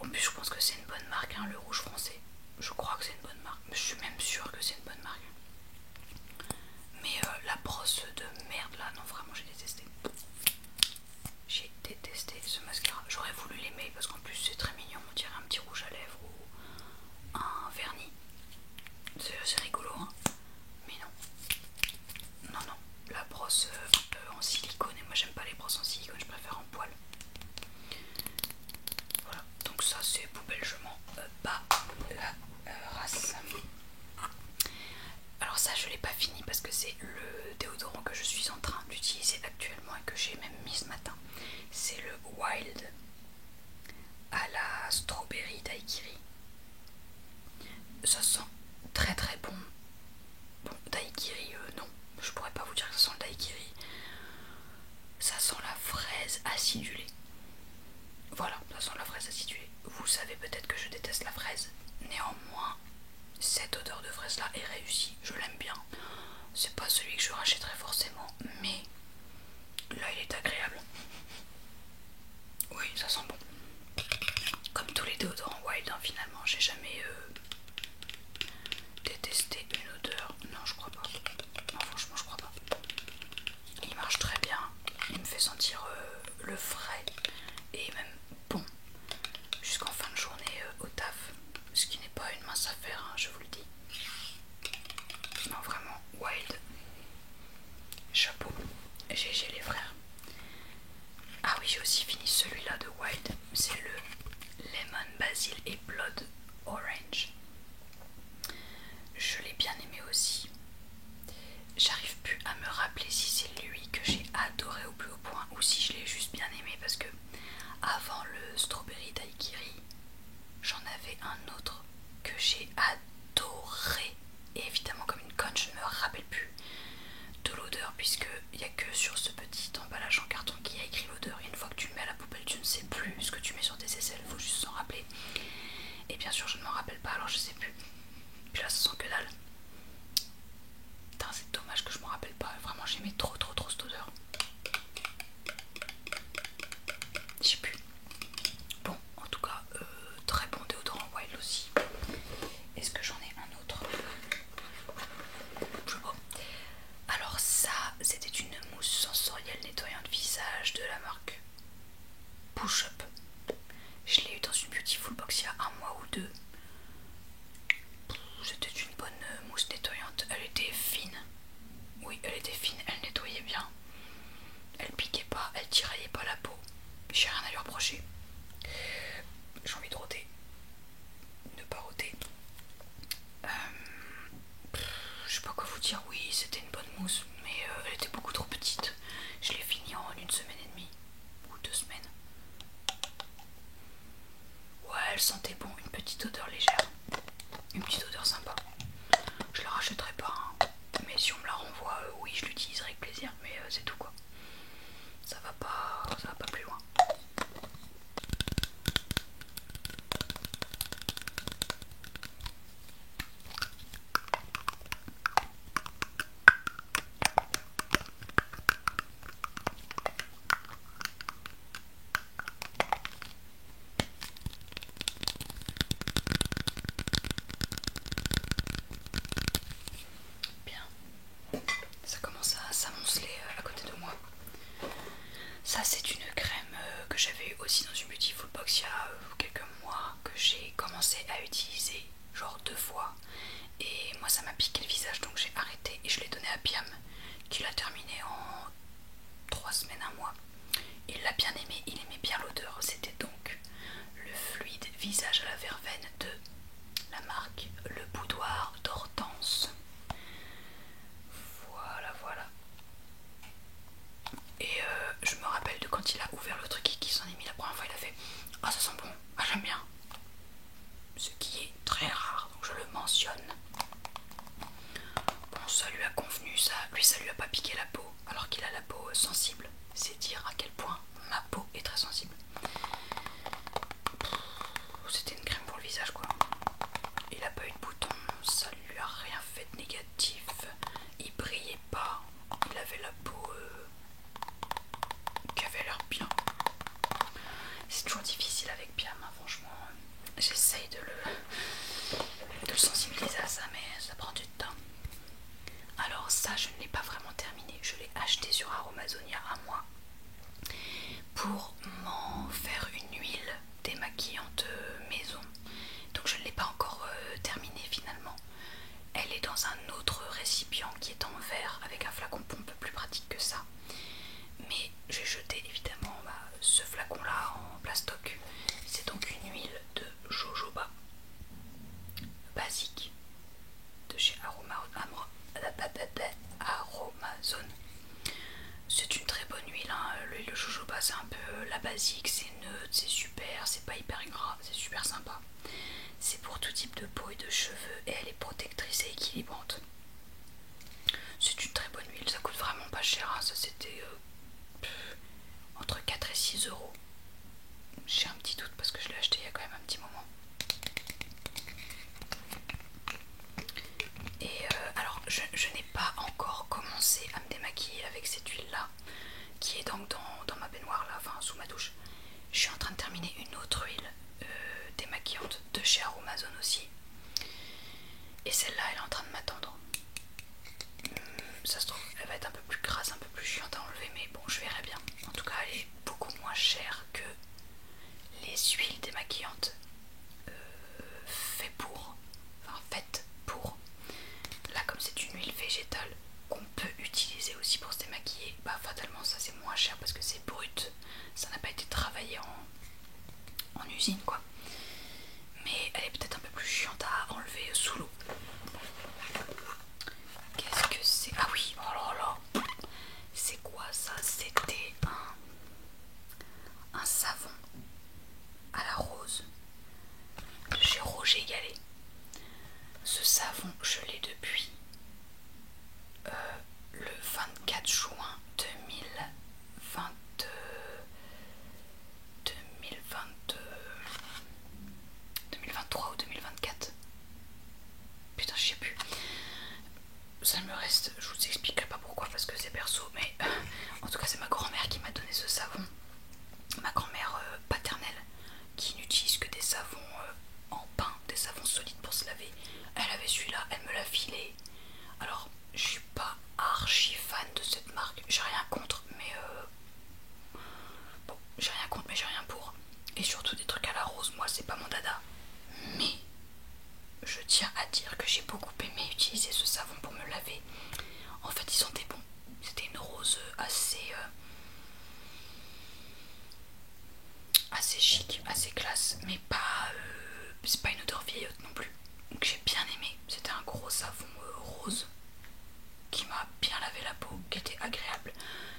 En plus je pense que c'est une bonne marque, hein, le Rouge Français. Je crois que c'est une bonne marque, je suis même sûre que c'est une bonne marque. Mais la brosse de merde là, non vraiment j'ai détesté. J'ai détesté ce mascara. J'aurais voulu l'aimer parce qu'en plus c'est très mignon, on dirait un petit rouge à lèvres ou un vernis. C'est rigolo hein. Mais non. Non non, la brosse un peu en silicone, et moi j'aime pas les brosses en silicone, je préfère en poil. Voilà, donc ça c'est poubelle, je m'en bats la race. Alors ça je l'ai pas fini parce que c'est le déodorant que je suis en train d'utiliser actuellement et que j'ai même mis ce matin. C'est le Wild à la strawberry daiquiri. Ça sent très très bon. Bon, daiquiri non, je pourrais pas vous dire que ça sent le daiquiri. Ça sent la fraise acidulée. Voilà, ça sent la fraise acidulée. Vous savez peut-être que je déteste la fraise. Néanmoins, cette odeur de fraise là est réussie. Je l'aime bien. C'est pas celui que je rachèterai forcément, mais là il est agréable. Oui, ça sent bon. Comme tous les déodorants Wild, hein, finalement, j'ai jamais détesté une odeur. Non, je crois pas. Non, franchement, je crois pas. Il marche très bien. Il me fait sentir le frais et même bon jusqu'en fin de journée au taf. Ce qui n'est pas une fait un autre que j'ai adoré. Et évidemment, comme une conne, je ne me rappelle plus de l'odeur, puisqu'il n'y a que sur ce petit emballage en carton qui a écrit l'odeur. Et une fois que tu le mets à la poubelle, tu ne sais plus ce que tu mets sur tes aisselles, il faut juste s'en rappeler. Et bien sûr, je ne m'en rappelle pas, alors je sais plus. Puis là, ça sent que dalle. Putain, c'est dommage que je m'en rappelle pas. Vraiment, j'aimais trop cette odeur. Je sais plus. Bon, en tout cas, très bon déodorant Wild aussi. Est-ce que j'en ai un autre? Je sais pas. Alors ça, c'était une mousse sensorielle nettoyante visage de la marque Push Up. Je l'ai eu dans une Beautiful Box il y a un mois ou deux. C'était une bonne mousse nettoyante. Elle était fine. Oui, elle était fine, elle nettoyait bien. Elle piquait pas, elle tiraillait pas la peau. J'ai rien à lui reprocher. J'ai envie de rôter. Ne pas rôter. Je sais pas quoi vous dire. Oui, c'était une bonne mousse, mais elle était beaucoup trop petite. Je l'ai finie en une semaine et demie. Ou 2 semaines. Ouais, elle sentait bon, une petite odeur légère. Une petite odeur sympa. Je la rachèterai pas, hein. Mais si on me la renvoie, oui, je l'utiliserai avec plaisir. Mais c'est tout quoi. Ça va pas plus loin. Bien. Ça commence à s'amonceler à côté de moi. Ça, c'est une crème que j'avais eu aussi dans une Beautiful Box il y a quelques mois, que j'ai commencé à utiliser genre 2 fois. Et moi, ça m'a piqué le visage, donc j'ai arrêté et je l'ai donné à Piam, qui l'a terminé en 3 semaines, un mois. Il l'a bien aimé, il aimait bien l'odeur. C'était donc le fluide visage à la verveine de la marque Le Boudoir d'Hortense. Voilà. Et je me rappelle de quand il a ouvert le truc et qu'il s'en est mis la première fois, il a fait « Ah, ça sent bon, ah j'aime bien ». Ce qui est très rare, donc je le mentionne. Bon, ça lui a convenu, ça lui a pas piqué la peau, alors qu'il a la peau sensible. C'est dire à quel point ma peau est très sensible. C'était une crème pour le visage quoi. Il a pas eu de boutons, ça lui a rien fait de négatif. Il brillait pas, il avait la peau qui avait l'air bien. C'est toujours difficile avec Piam, hein, franchement. J'essaye de le sensibiliser à ça, mais ça prend du temps. Alors ça, je ne l'ai pas vraiment terminé. Je l'ai acheté sur Aromazone il y a un mois pour m'en faire une huile démaquillante maison. Donc je ne l'ai pas encore terminée finalement. Elle est dans un autre récipient qui est en verre avec un flacon pompe plus pratique que ça. Mais j'ai jeté évidemment ce flacon là en plastoc. C'est donc une huile de jojoba basique de chez Aromazone. C'est une très bonne huile, hein. L'huile de jojoba c'est un peu la basique, c'est neutre, c'est super, c'est pas hyper gras, c'est super sympa. C'est pour tout type de peau et de cheveux et elle est protectrice et équilibrante. C'est une très bonne huile, ça coûte vraiment pas cher, hein. Ça c'était entre 4 et 6 euros. J'ai un petit doute parce que je l'ai acheté il y a quand même un petit moment. Et alors je n'ai pas encore commencé à me démaquiller avec cette huile là qui est donc dans ma baignoire là, enfin sous ma douche. Je suis en train de terminer une autre huile démaquillante de chez Aromazone aussi. Et celle-là elle est en train de m'attendre. Ça se trouve elle va être un peu plus grasse, un peu plus chiante à enlever, mais bon je verrai bien. En tout cas elle est beaucoup moins chère que les huiles démaquillantes faites pour. Là comme c'est une huile végétale qu'on peut utiliser aussi pour se démaquiller, bah fatalement ça c'est moins cher parce que c'est brut. Ça n'a pas été travaillé en usine quoi. Mais elle est peut-être un peu plus chiante à enlever sous l'eau. Qu'est-ce que c'est? Ah oui, oh là là. C'est quoi ça? C'était un savon à la rose. je l'ai depuis le 24 juin 2023 ou 2024. Putain, je sais plus. Ça me reste, je vous expliquerai pas pourquoi parce que c'est perso, mais en tout cas c'est ma grand-mère qui m'a donné ce savon. Ma grand-mère paternelle qui n'utilise que des savons en pain, des savons solides pour se laver. Elle avait celui-là, elle me l'a filé. Alors je suis pas archi fan de cette marque, j'ai rien contre, mais bon, j'ai rien contre mais j'ai rien pour. Et surtout des trucs à la rose, moi c'est pas mon dada. Mais je tiens à dire que j'ai beaucoup aimé utiliser ce savon pour me laver. En fait, il sentait bon. C'était une rose assez chic, assez classe, mais pas c'est pas une odeur vieillotte non plus. Donc j'ai bien aimé. C'était un gros savon rose qui m'a bien lavé la peau, qui était agréable.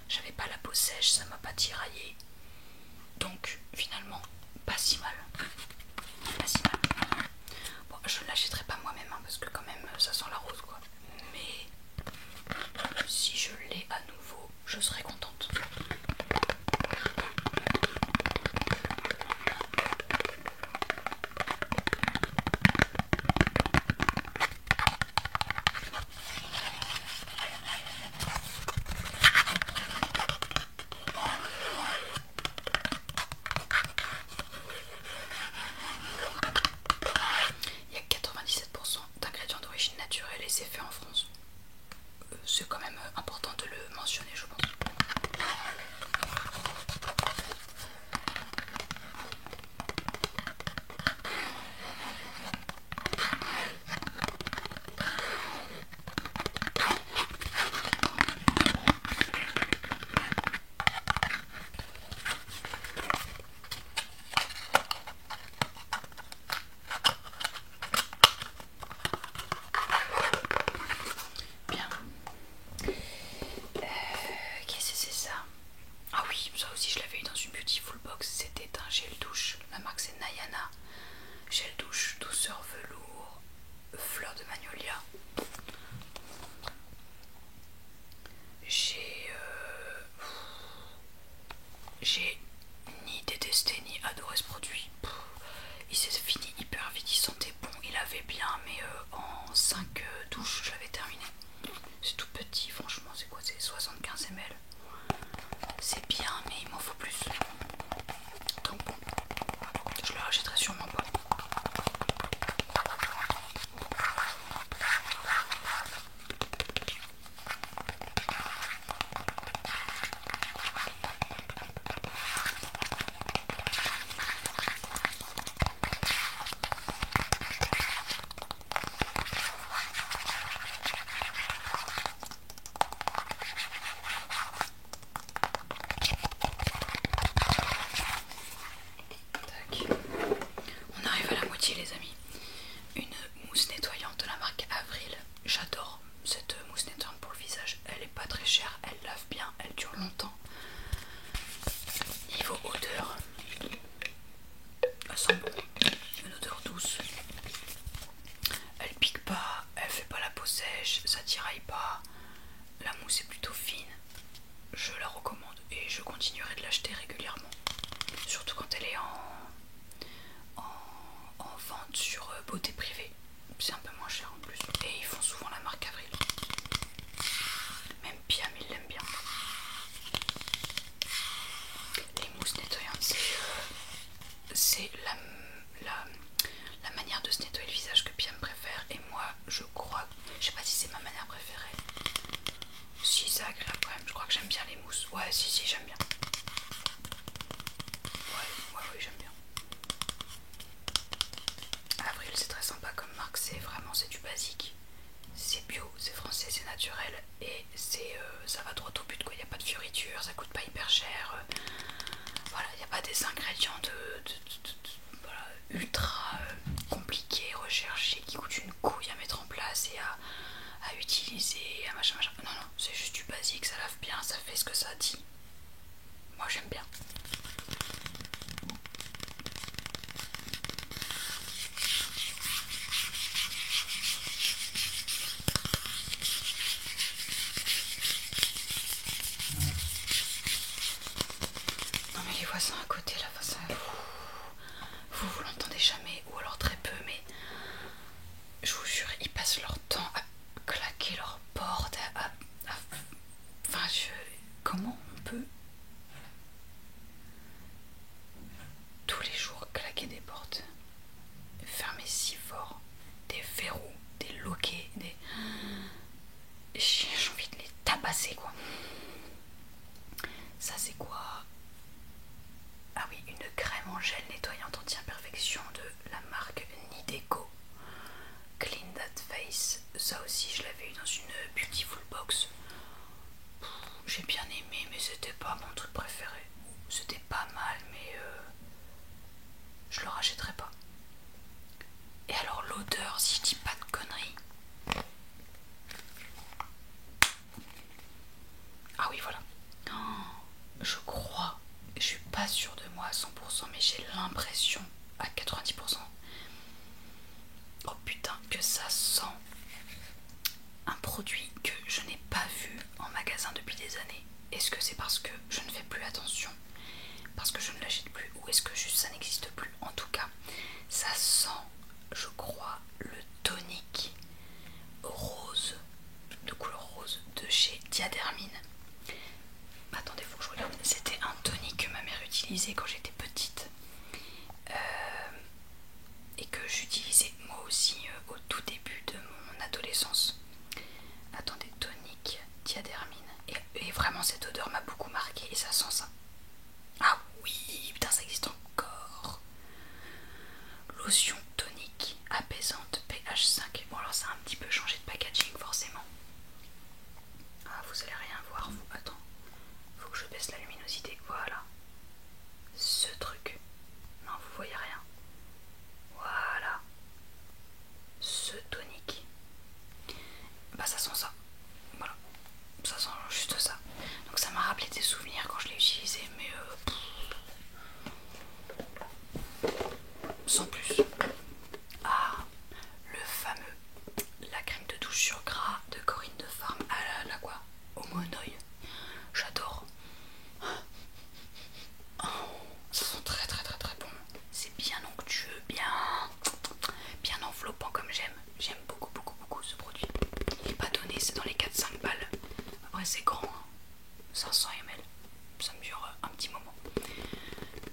J'avais pas la peau sèche, ça m'a pas tiraillé. Donc finalement, pas si mal. Pas si mal. Bon, je ne l'achèterai pas moi-même hein, parce que quand même ça sent la rose quoi. Mais si je l'ai à nouveau, je serai contente. Il y a 97% d'ingrédients d'origine naturelle et c'est fait en France. C'est quand même important de le mentionner, je pense. Bien. Qu'est-ce que c'est ça? Ah oui, ça aussi je l'avais eu dans une Beautiful Box. C'était un gel douche. La marque c'est Nayana. Gel douche, douceur velours, fleur de magnolia. J'ai ni détesté ni adoré ce produit. Il s'est fini hyper vite, il sentait bon, il avait bien, mais en 5 douches je l'avais terminé. C'est tout petit, franchement, c'est quoi? C'est 75 ml. C'est bien, mais il m'en faut plus. Donc bon, je le rachèterai sûrement pas. On arrive à la moitié les amis. Une mousse nettoyante de la marque Avril. J'adore cette mousse nettoyante pour le visage. Elle est pas très chère, elle lave bien, elle dure longtemps. Niveau odeur, elle sent bon. Une odeur douce. Elle pique pas, elle fait pas la peau sèche, ça tiraille pas. La mousse est plutôt fine. Je la recommande et je continuerai de l'acheter régulièrement. Surtout quand elle est en vente sur Beauté Privée. C'est un peu moins cher en plus. Et ils font souvent la marque Avril. Même Piam il l'aime bien. Les mousses nettoyantes c'est la manière de se nettoyer le visage que Piam préfère. Et moi je crois, je sais pas si c'est ma manière préférée. Si c'est agréable quand même, je crois que j'aime bien les mousses. Ouais si j'aime bien. Ouais j'aime bien. Avril c'est très sympa comme marque, c'est du basique. C'est bio, c'est français, c'est naturel et ça va droit au but quoi. Il n'y a pas de fioritures, ça coûte pas hyper cher. Voilà, il n'y a pas des ingrédients voilà, ultra compliqués, recherchés, qui coûtent une couille à mettre en place et à utiliser, à machin. Non, c'est juste du basique, ça lave bien, ça fait ce que ça dit. Moi j'aime bien. fort. Des verrous, des loquets, des... J'ai envie de les tabasser quoi. Ça c'est quoi? Ah oui, une crème en gel nettoyante anti-imperfection de la marque Nideco. Clean That Face. Ça aussi je l'avais eu dans une Beautiful Box. J'ai bien aimé mais c'était pas mon truc préféré. C'était pas mal mais je le rachèterai pas. Et alors l'odeur, si je dis pas de conneries. Ah oui voilà. Je crois, je suis pas sûre de moi à 100% mais j'ai l'impression à 90%. Oh putain que ça sent un produit que je n'ai pas vu en magasin depuis des années. Est-ce que c'est parce que je ne fais plus attention, parce que je ne l'achète plus, ou est-ce que juste ça n'existe plus? En tout cas, ça sent, je crois, le tonique rose, de couleur rose, de chez Diadermine. Attendez, faut que je regarde. C'était un tonique que ma mère utilisait quand j'étais petite et que j'utilisais moi aussi au tout début de mon adolescence. Attendez, tonique Diadermine. Et vraiment cette odeur m'a beaucoup marqué et ça sent ça. Ah oui, putain ça existe encore. Lotion tonique apaisante pH 5. Bon alors ça a un petit peu changé de packaging forcément. Ah vous allez rien voir vous. Attends, faut que je baisse la luminosité. Voilà. Ce truc. Non vous voyez rien. Voilà. Ce tonique. Bah ça sent ça. Voilà. Ça sent juste ça. Donc ça m'a rappelé des souvenirs quand je l'ai utilisé mais sans plus. Ah, le fameux, la crème de douche sur gras de Corinne de Farm. Ah là quoi, au monoeil. J'adore. Oh, ça sent très très très très bon. C'est bien onctueux, bien enveloppant comme j'aime. J'aime beaucoup beaucoup beaucoup ce produit. Il n'est pas donné, c'est dans les 4-5 balles. Après c'est grand, 500 ml. Ça me dure un petit moment.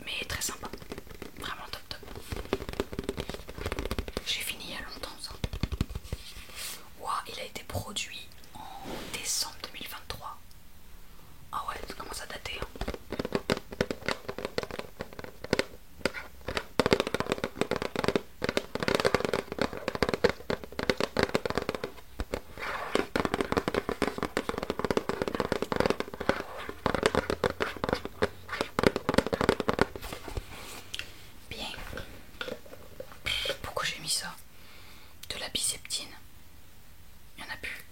Mais très sympa. Vraiment top top. J'ai fini il y a longtemps ça. Ouah, il a été produit en décembre 2023. Ah ouais, ça commence à dater hein. Bien. Pourquoi j'ai mis ça? De la biceptine. Il n'y en a plus.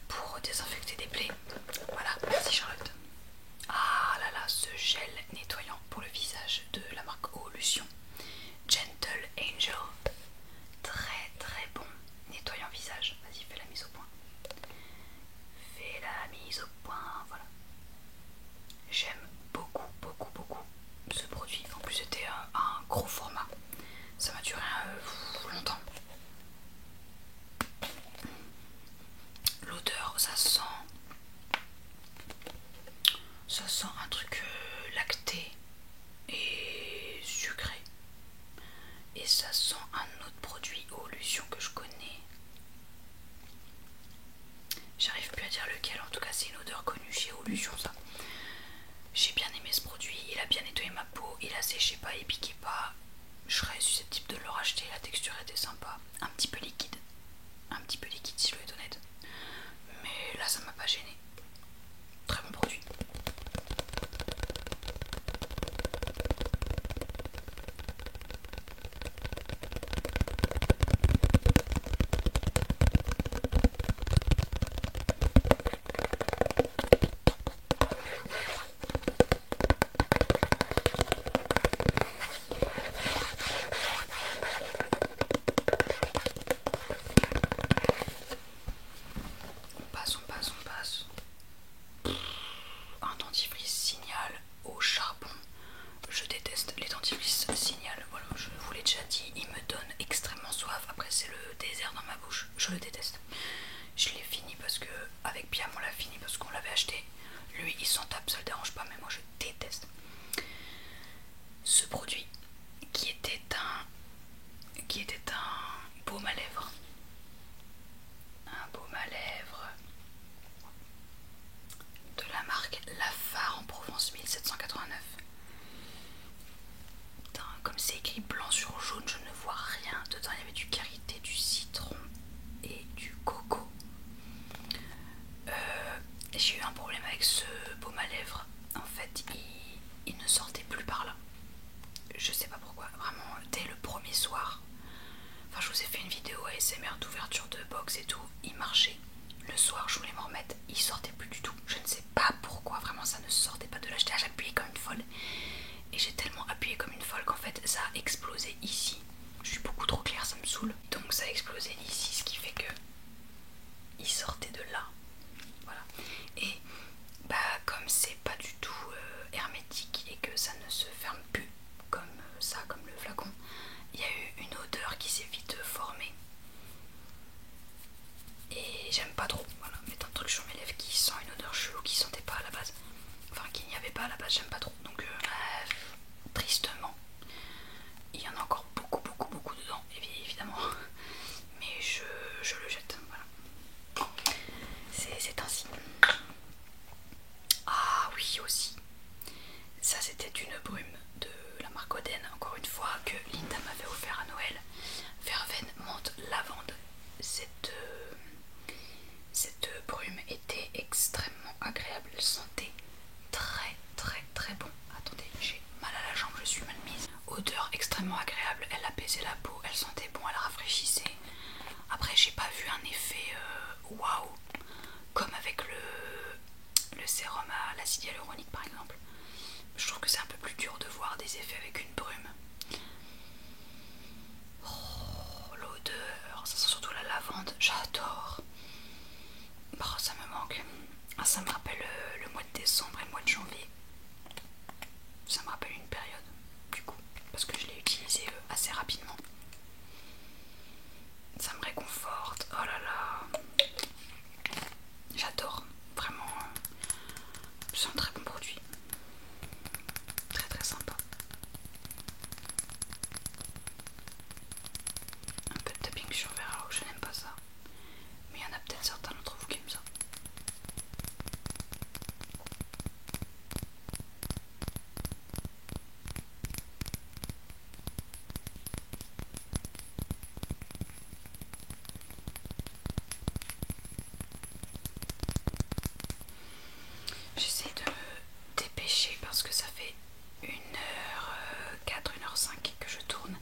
Pour désinfecter des plaies. Voilà, merci Charlotte. Ah là là, ce gel nettoyant pour le visage de la marque Eau-Lution. Gentle Angel. Très très bon nettoyant visage. Vas-y, fais la mise au point. Fais la mise au point, voilà. J'aime beaucoup beaucoup beaucoup ce produit. En plus c'était un gros format. Ça m'a duré longtemps. L'odeur, ça sent un truc lacté et sucré. Et ça sent un autre produit Eau-Lution que je connais. J'arrive plus à dire lequel, en tout cas c'est une odeur connue chez Eau-Lution ça. J'ai bien aimé ce produit, il a bien nettoyé ma peau, il a séché pas, il piquait pas. Je serais susceptible de le racheter, la texture était sympa. Un petit peu liquide si je dois être honnête. Mais là ça m'a pas gêné. Très bon produit. On passe. Un dentifrice Signal au charbon. Je déteste les dentifrices Signal. Voilà, je vous l'ai déjà dit, il me donne extrêmement soif. Après c'est le désert dans ma bouche. Je le déteste. Je l'ai fini parce que avec Piam on l'a fini parce qu'on l'avait acheté. Lui il s'en tape, ça le dérange pas, mais moi je déteste. Ce produit qui était un 14 789. Putain, comme c'est écrit blanc sur jaune, je ne vois rien. Dedans il y avait du karité, du citron et du coco. J'ai eu un problème avec ce baume à lèvres. En fait, il ne sortait plus par là. Je sais pas pourquoi. Vraiment, dès le premier soir. Enfin, je vous ai fait une vidéo ASMR d'ouverture de box et tout. Il marchait. Le soir, je voulais m'en remettre. Il sortait plus du tout. Je ne sais pas pourquoi. Vraiment, ça ne sortait pas de là. J'étais appuyée comme une folle. Et j'ai tellement appuyé comme une folle qu'en fait, ça a explosé ici. Je suis beaucoup trop claire, ça me saoule. Donc, ça a explosé ici, ce qui fait que il sortait de là. Voilà. Et bah comme c'est pas du tout hermétique et que ça ne se ferme plus comme ça, comme le flacon, il y a eu une odeur qui s'est vite formée. Et j'aime pas trop, voilà, mettre un truc sur mes lèvres qui sent une odeur chelou qui sentait pas à la base. Enfin qu'il n'y avait pas à la base, j'aime pas trop. Donc tristement, il y en a encore beaucoup dedans, évidemment. Mais je le jette, voilà. C'est ainsi. Ah oui aussi. Ça c'était une brume de la marque Oden, encore une fois, que Linda m'avait offert à Noël. Verveine menthe lavande. Cette brume était extrêmement agréable. Elle sentait très bon. Attendez, j'ai mal à la jambe, je suis mal mise. Odeur extrêmement agréable. Elle apaisait la peau, elle sentait bon, elle rafraîchissait. Après j'ai pas vu un effet waouh comme avec le sérum à l'acide hyaluronique par exemple. Je trouve que c'est un peu plus dur de voir des effets avec une brume. Oh, l'odeur, ça sent surtout la lavande, j'adore. Oh, ça me manque. Ah, ça me rappelle le mois de décembre et le mois de janvier. Ça me rappelle une période, du coup, parce que je l'ai utilisé assez rapidement. Ça me réconforte, oh là là. J'adore, vraiment. C'est un très bon produit. Très sympa. Un peu de tapping sur verre alors que je n'aime pas ça. Mais il y en a peut-être certains d'entre vous qui aiment ça. J'essaie de me dépêcher parce que ça fait 1h04, 1h05 que je tourne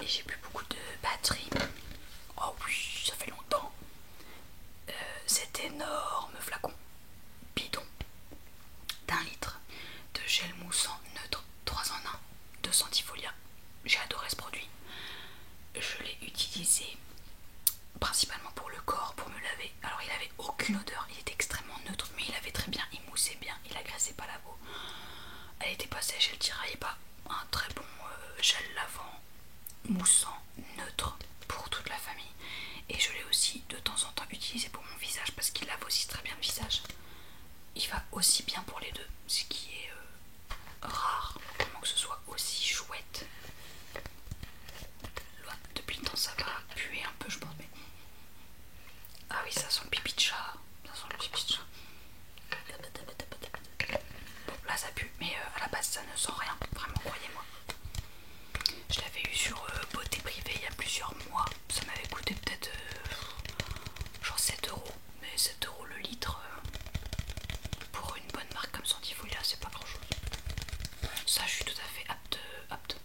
et j'ai plus beaucoup de batterie. Oh oui, ça fait longtemps. Cet énorme flacon bidon d'1 litre de gel moussant neutre 3 en 1 de Santifolia. J'ai adoré ce produit. Je l'ai utilisé principalement pour le corps, pour me laver. Alors il avait aucune odeur, il était extrêmement neutre, mais il avait très bien, il moussait bien, il agressait pas la peau. Elle était pas sèche, elle tiraillait pas. Un très bon gel lavant, moussant, neutre pour toute la famille. Et je l'ai aussi de temps en temps utilisé pour mon visage parce qu'il lave aussi très bien le visage. Il va aussi bien pour les deux, ce qui est rare, vraiment que ce soit aussi chouette. Là, depuis le temps ça va puer un peu je pense, mais... Ah oui, ça sent le pipi de chat. Ça sent le pipi de chat. Bon, là ça pue, mais à la base ça ne sent rien, vraiment, croyez-moi. Je l'avais eu sur Beauté Privée il y a plusieurs mois. Ça m'avait coûté peut-être genre 7€. Mais 7€ le litre pour une bonne marque comme Santifolia, c'est pas grand chose. Ça, je suis tout à fait apte.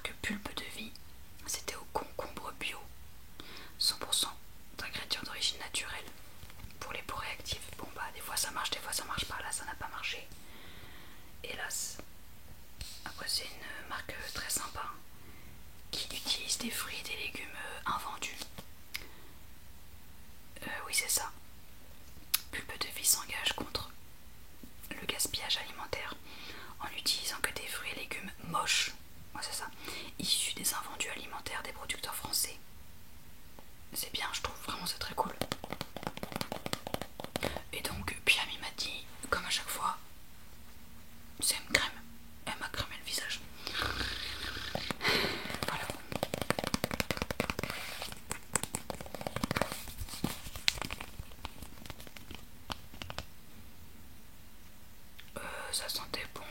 marque Pulpe de Vie. C'était au concombre bio, 100% d'ingrédients d'origine naturelle pour les peaux réactives. Bon bah des fois ça marche, des fois ça marche pas. Là ça n'a pas marché, hélas. Après c'est une marque très sympa qui utilise des fruits et des légumes invendus. Oui c'est ça. Pulpe de Vie s'engage contre le gaspillage alimentaire en n'utilisant que des fruits et légumes moches, ouais, c'est ça, issus des invendus alimentaires des producteurs français. C'est bien, je trouve, vraiment c'est très cool. Et donc Piami m'a dit, comme à chaque fois, c'est une crème. Elle m'a crémé le visage. Voilà. Ça sentait bon.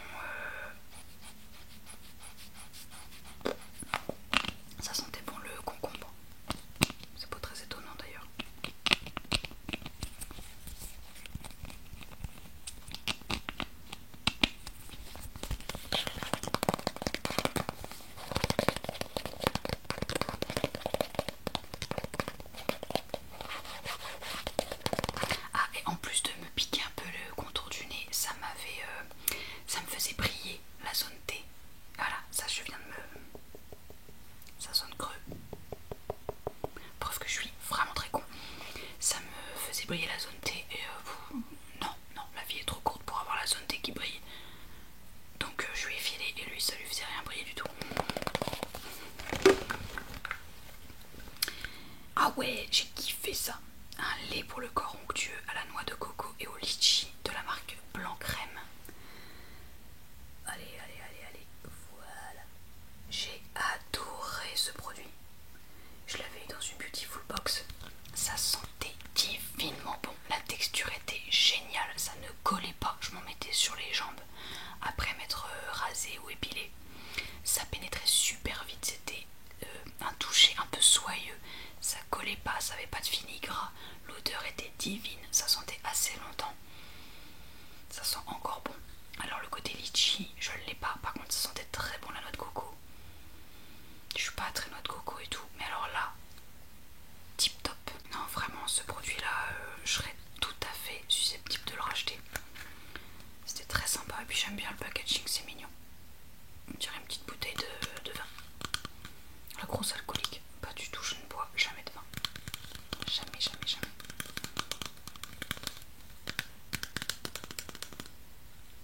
Ça sentait bon le concombre. C'est pas très étonnant d'ailleurs. Ah, et en plus de me piquer un peu le contour du nez, ça me faisait briller la zone T. Voilà, ça je viens de me... Ça sonne creux. Preuve que je suis vraiment très con. Ça me faisait briller la zone T et non, la vie est trop courte pour avoir la zone T qui brille. Donc je lui ai filé et lui ça lui faisait rien briller du tout. Ah ouais, j'ai kiffé ça. Un lait pour le corps onctueux à la noix de coco et au litchi de la marque Blanc Crème. Allez, voilà. J'ai adoré ce produit. Je l'avais eu dans une Beautiful Box. Ça sentait divinement bon. La texture était géniale. Ça ne collait pas. Je m'en mettais sur les jambes après m'être rasé ou épilé. Ça pénétrait super vite. C'était un toucher un peu soyeux. Ça collait pas. Ça avait pas de fini gras. L'odeur était divine. Ça sentait assez longtemps. Ça sent encore bon. Alors le côté litchi, je ne l'ai pas. Par contre, ça sentait très bon la noix de coco. Je suis pas très noix de coco et tout. Mais alors là, tip top. Non, vraiment, ce produit-là, je serais tout à fait susceptible de le racheter. C'était très sympa. Et puis j'aime bien le packaging, c'est mignon. On dirait une petite bouteille de vin. La grosse alcoolique, pas du tout. Je ne bois jamais de vin. Jamais.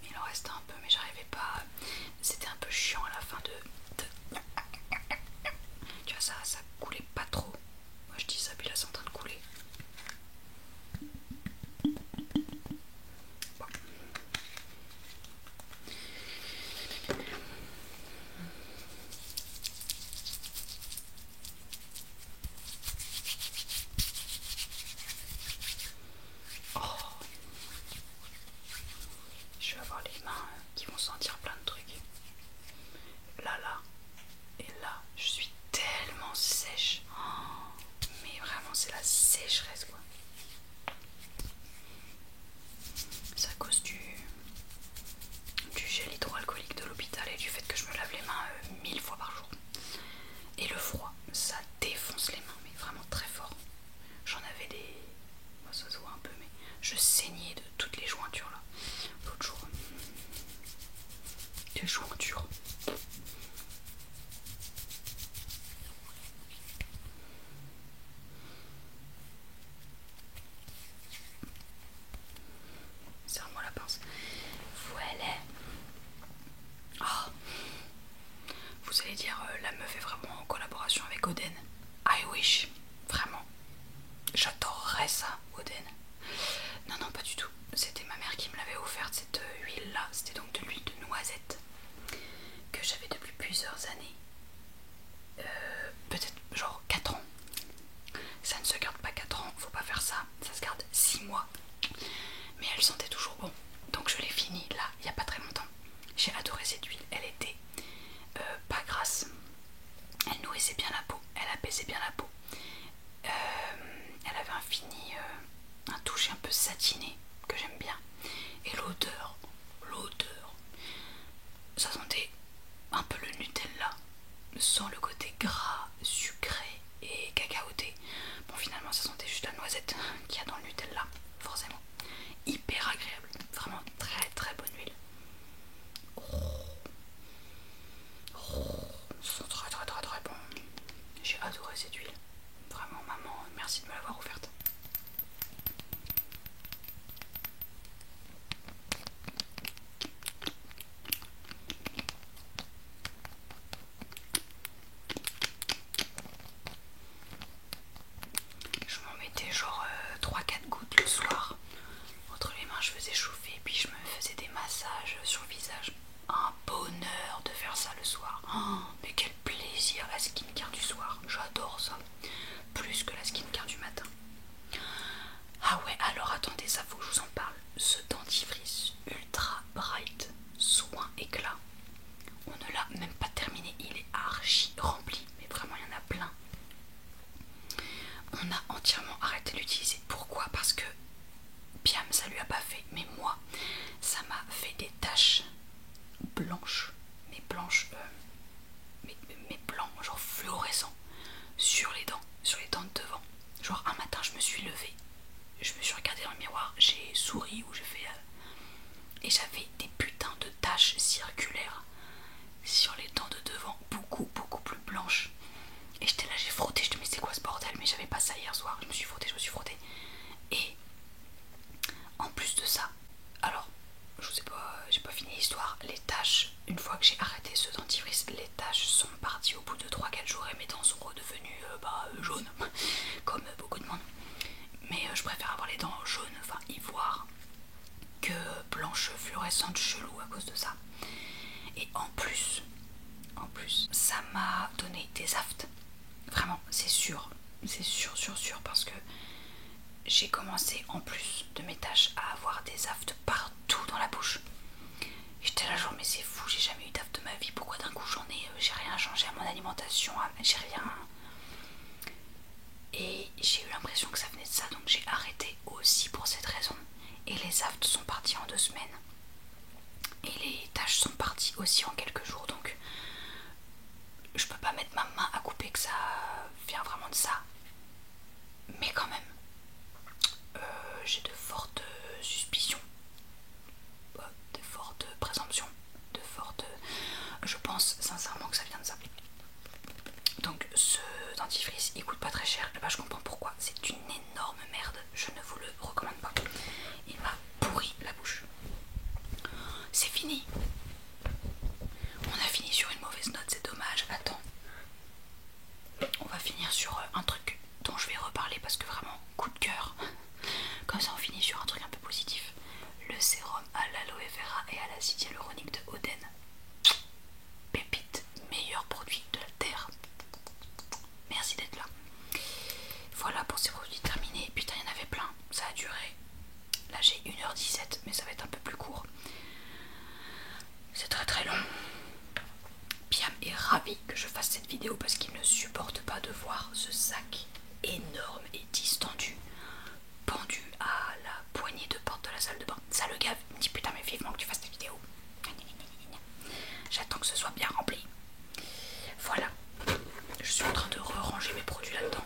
Il en restait un peu, mais j'arrivais pas. C'était un peu chiant à la fin de... Tu vois, ça coulait pas trop. Moi je dis ça, puis là c'est en train de couler. Bon. Oh. Je vais avoir les mains qui vont sentir plein de trucs. Là, et là, je suis tellement sèche. Oh, mais vraiment, c'est la sécheresse quoi. C'est à cause du gel hydroalcoolique de l'hôpital et du fait que je me lave les mains 1000 fois par jour. Et le froid, ça défonce les mains, mais vraiment très fort. J'en avais des... Bon, ça se voit un peu, mais je saignais de toutes les jointures là. L'autre jour. Des jointures. Serre-moi la pince. Voilà. Oh. Vous allez dire, la meuf est vraiment en collaboration avec Oden. I wish. Vraiment. J'adorerais ça, Oden. Non, pas du tout. C'était ma mère qui me l'avait offerte, cette huile-là. C'était donc de l'huile de noisette que j'avais depuis plusieurs années. Peut-être genre 4 ans. Ça ne se garde pas 4 ans, faut pas faire ça. Ça se garde 6 mois. Mais elle sentait toujours bon. Donc je l'ai finie là, il n'y a pas très longtemps. J'ai adoré cette huile. Elle était pas grasse. Elle nourrissait bien la peau. Elle apaisait bien la peau. blanche fluorescente chelou à cause de ça. Et en plus, ça m'a donné des aftes. Vraiment, c'est sûr, parce que j'ai commencé en plus de mes tâches à avoir des aftes partout dans la bouche. J'étais là genre mais c'est fou, j'ai jamais eu d'aftes de ma vie, pourquoi d'un coup j'en ai, j'ai rien changé à mon alimentation, j'ai rien. Et j'ai eu l'impression que ça venait de ça, donc j'ai arrêté aussi pour cette raison. Et les aftes sont partis en 2 semaines. Et les tâches sont parties aussi en quelques jours, donc je peux pas mettre ma main à couper que ça vient vraiment de ça. Mais quand même, j'ai de fortes suspicions, de fortes présomptions, je pense sincèrement que ça vient de ça. Donc ce dentifrice il coûte pas très cher, et bah je comprends pourquoi, c'est une énorme merde, je ne vous le recommande pas. Il m'a pourri la bouche. C'est fini. On a fini sur une mauvaise note, c'est dommage. Attends. On va finir sur un truc dont je vais reparler parce que vraiment coup de cœur. Comme ça on finit sur un truc un peu positif. Le sérum à l'aloe vera et à l'acide hyaluronique de Oden. Pépite, meilleur produit de la terre. Merci d'être là. Voilà pour ces produits terminés. Putain, il y en avait plein. Ça a duré. Là j'ai 1h17, mais ça va être un peu plus court. C'est très très long. Piam est ravi que je fasse cette vidéo parce qu'il ne supporte pas de voir ce sac énorme et distendu pendu à la poignée de porte de la salle de bain. Ça le gave, il me dit putain mais vivement que tu fasses cette vidéo. J'attends que ce soit bien rempli. Voilà, je suis en train de ranger mes produits là-dedans.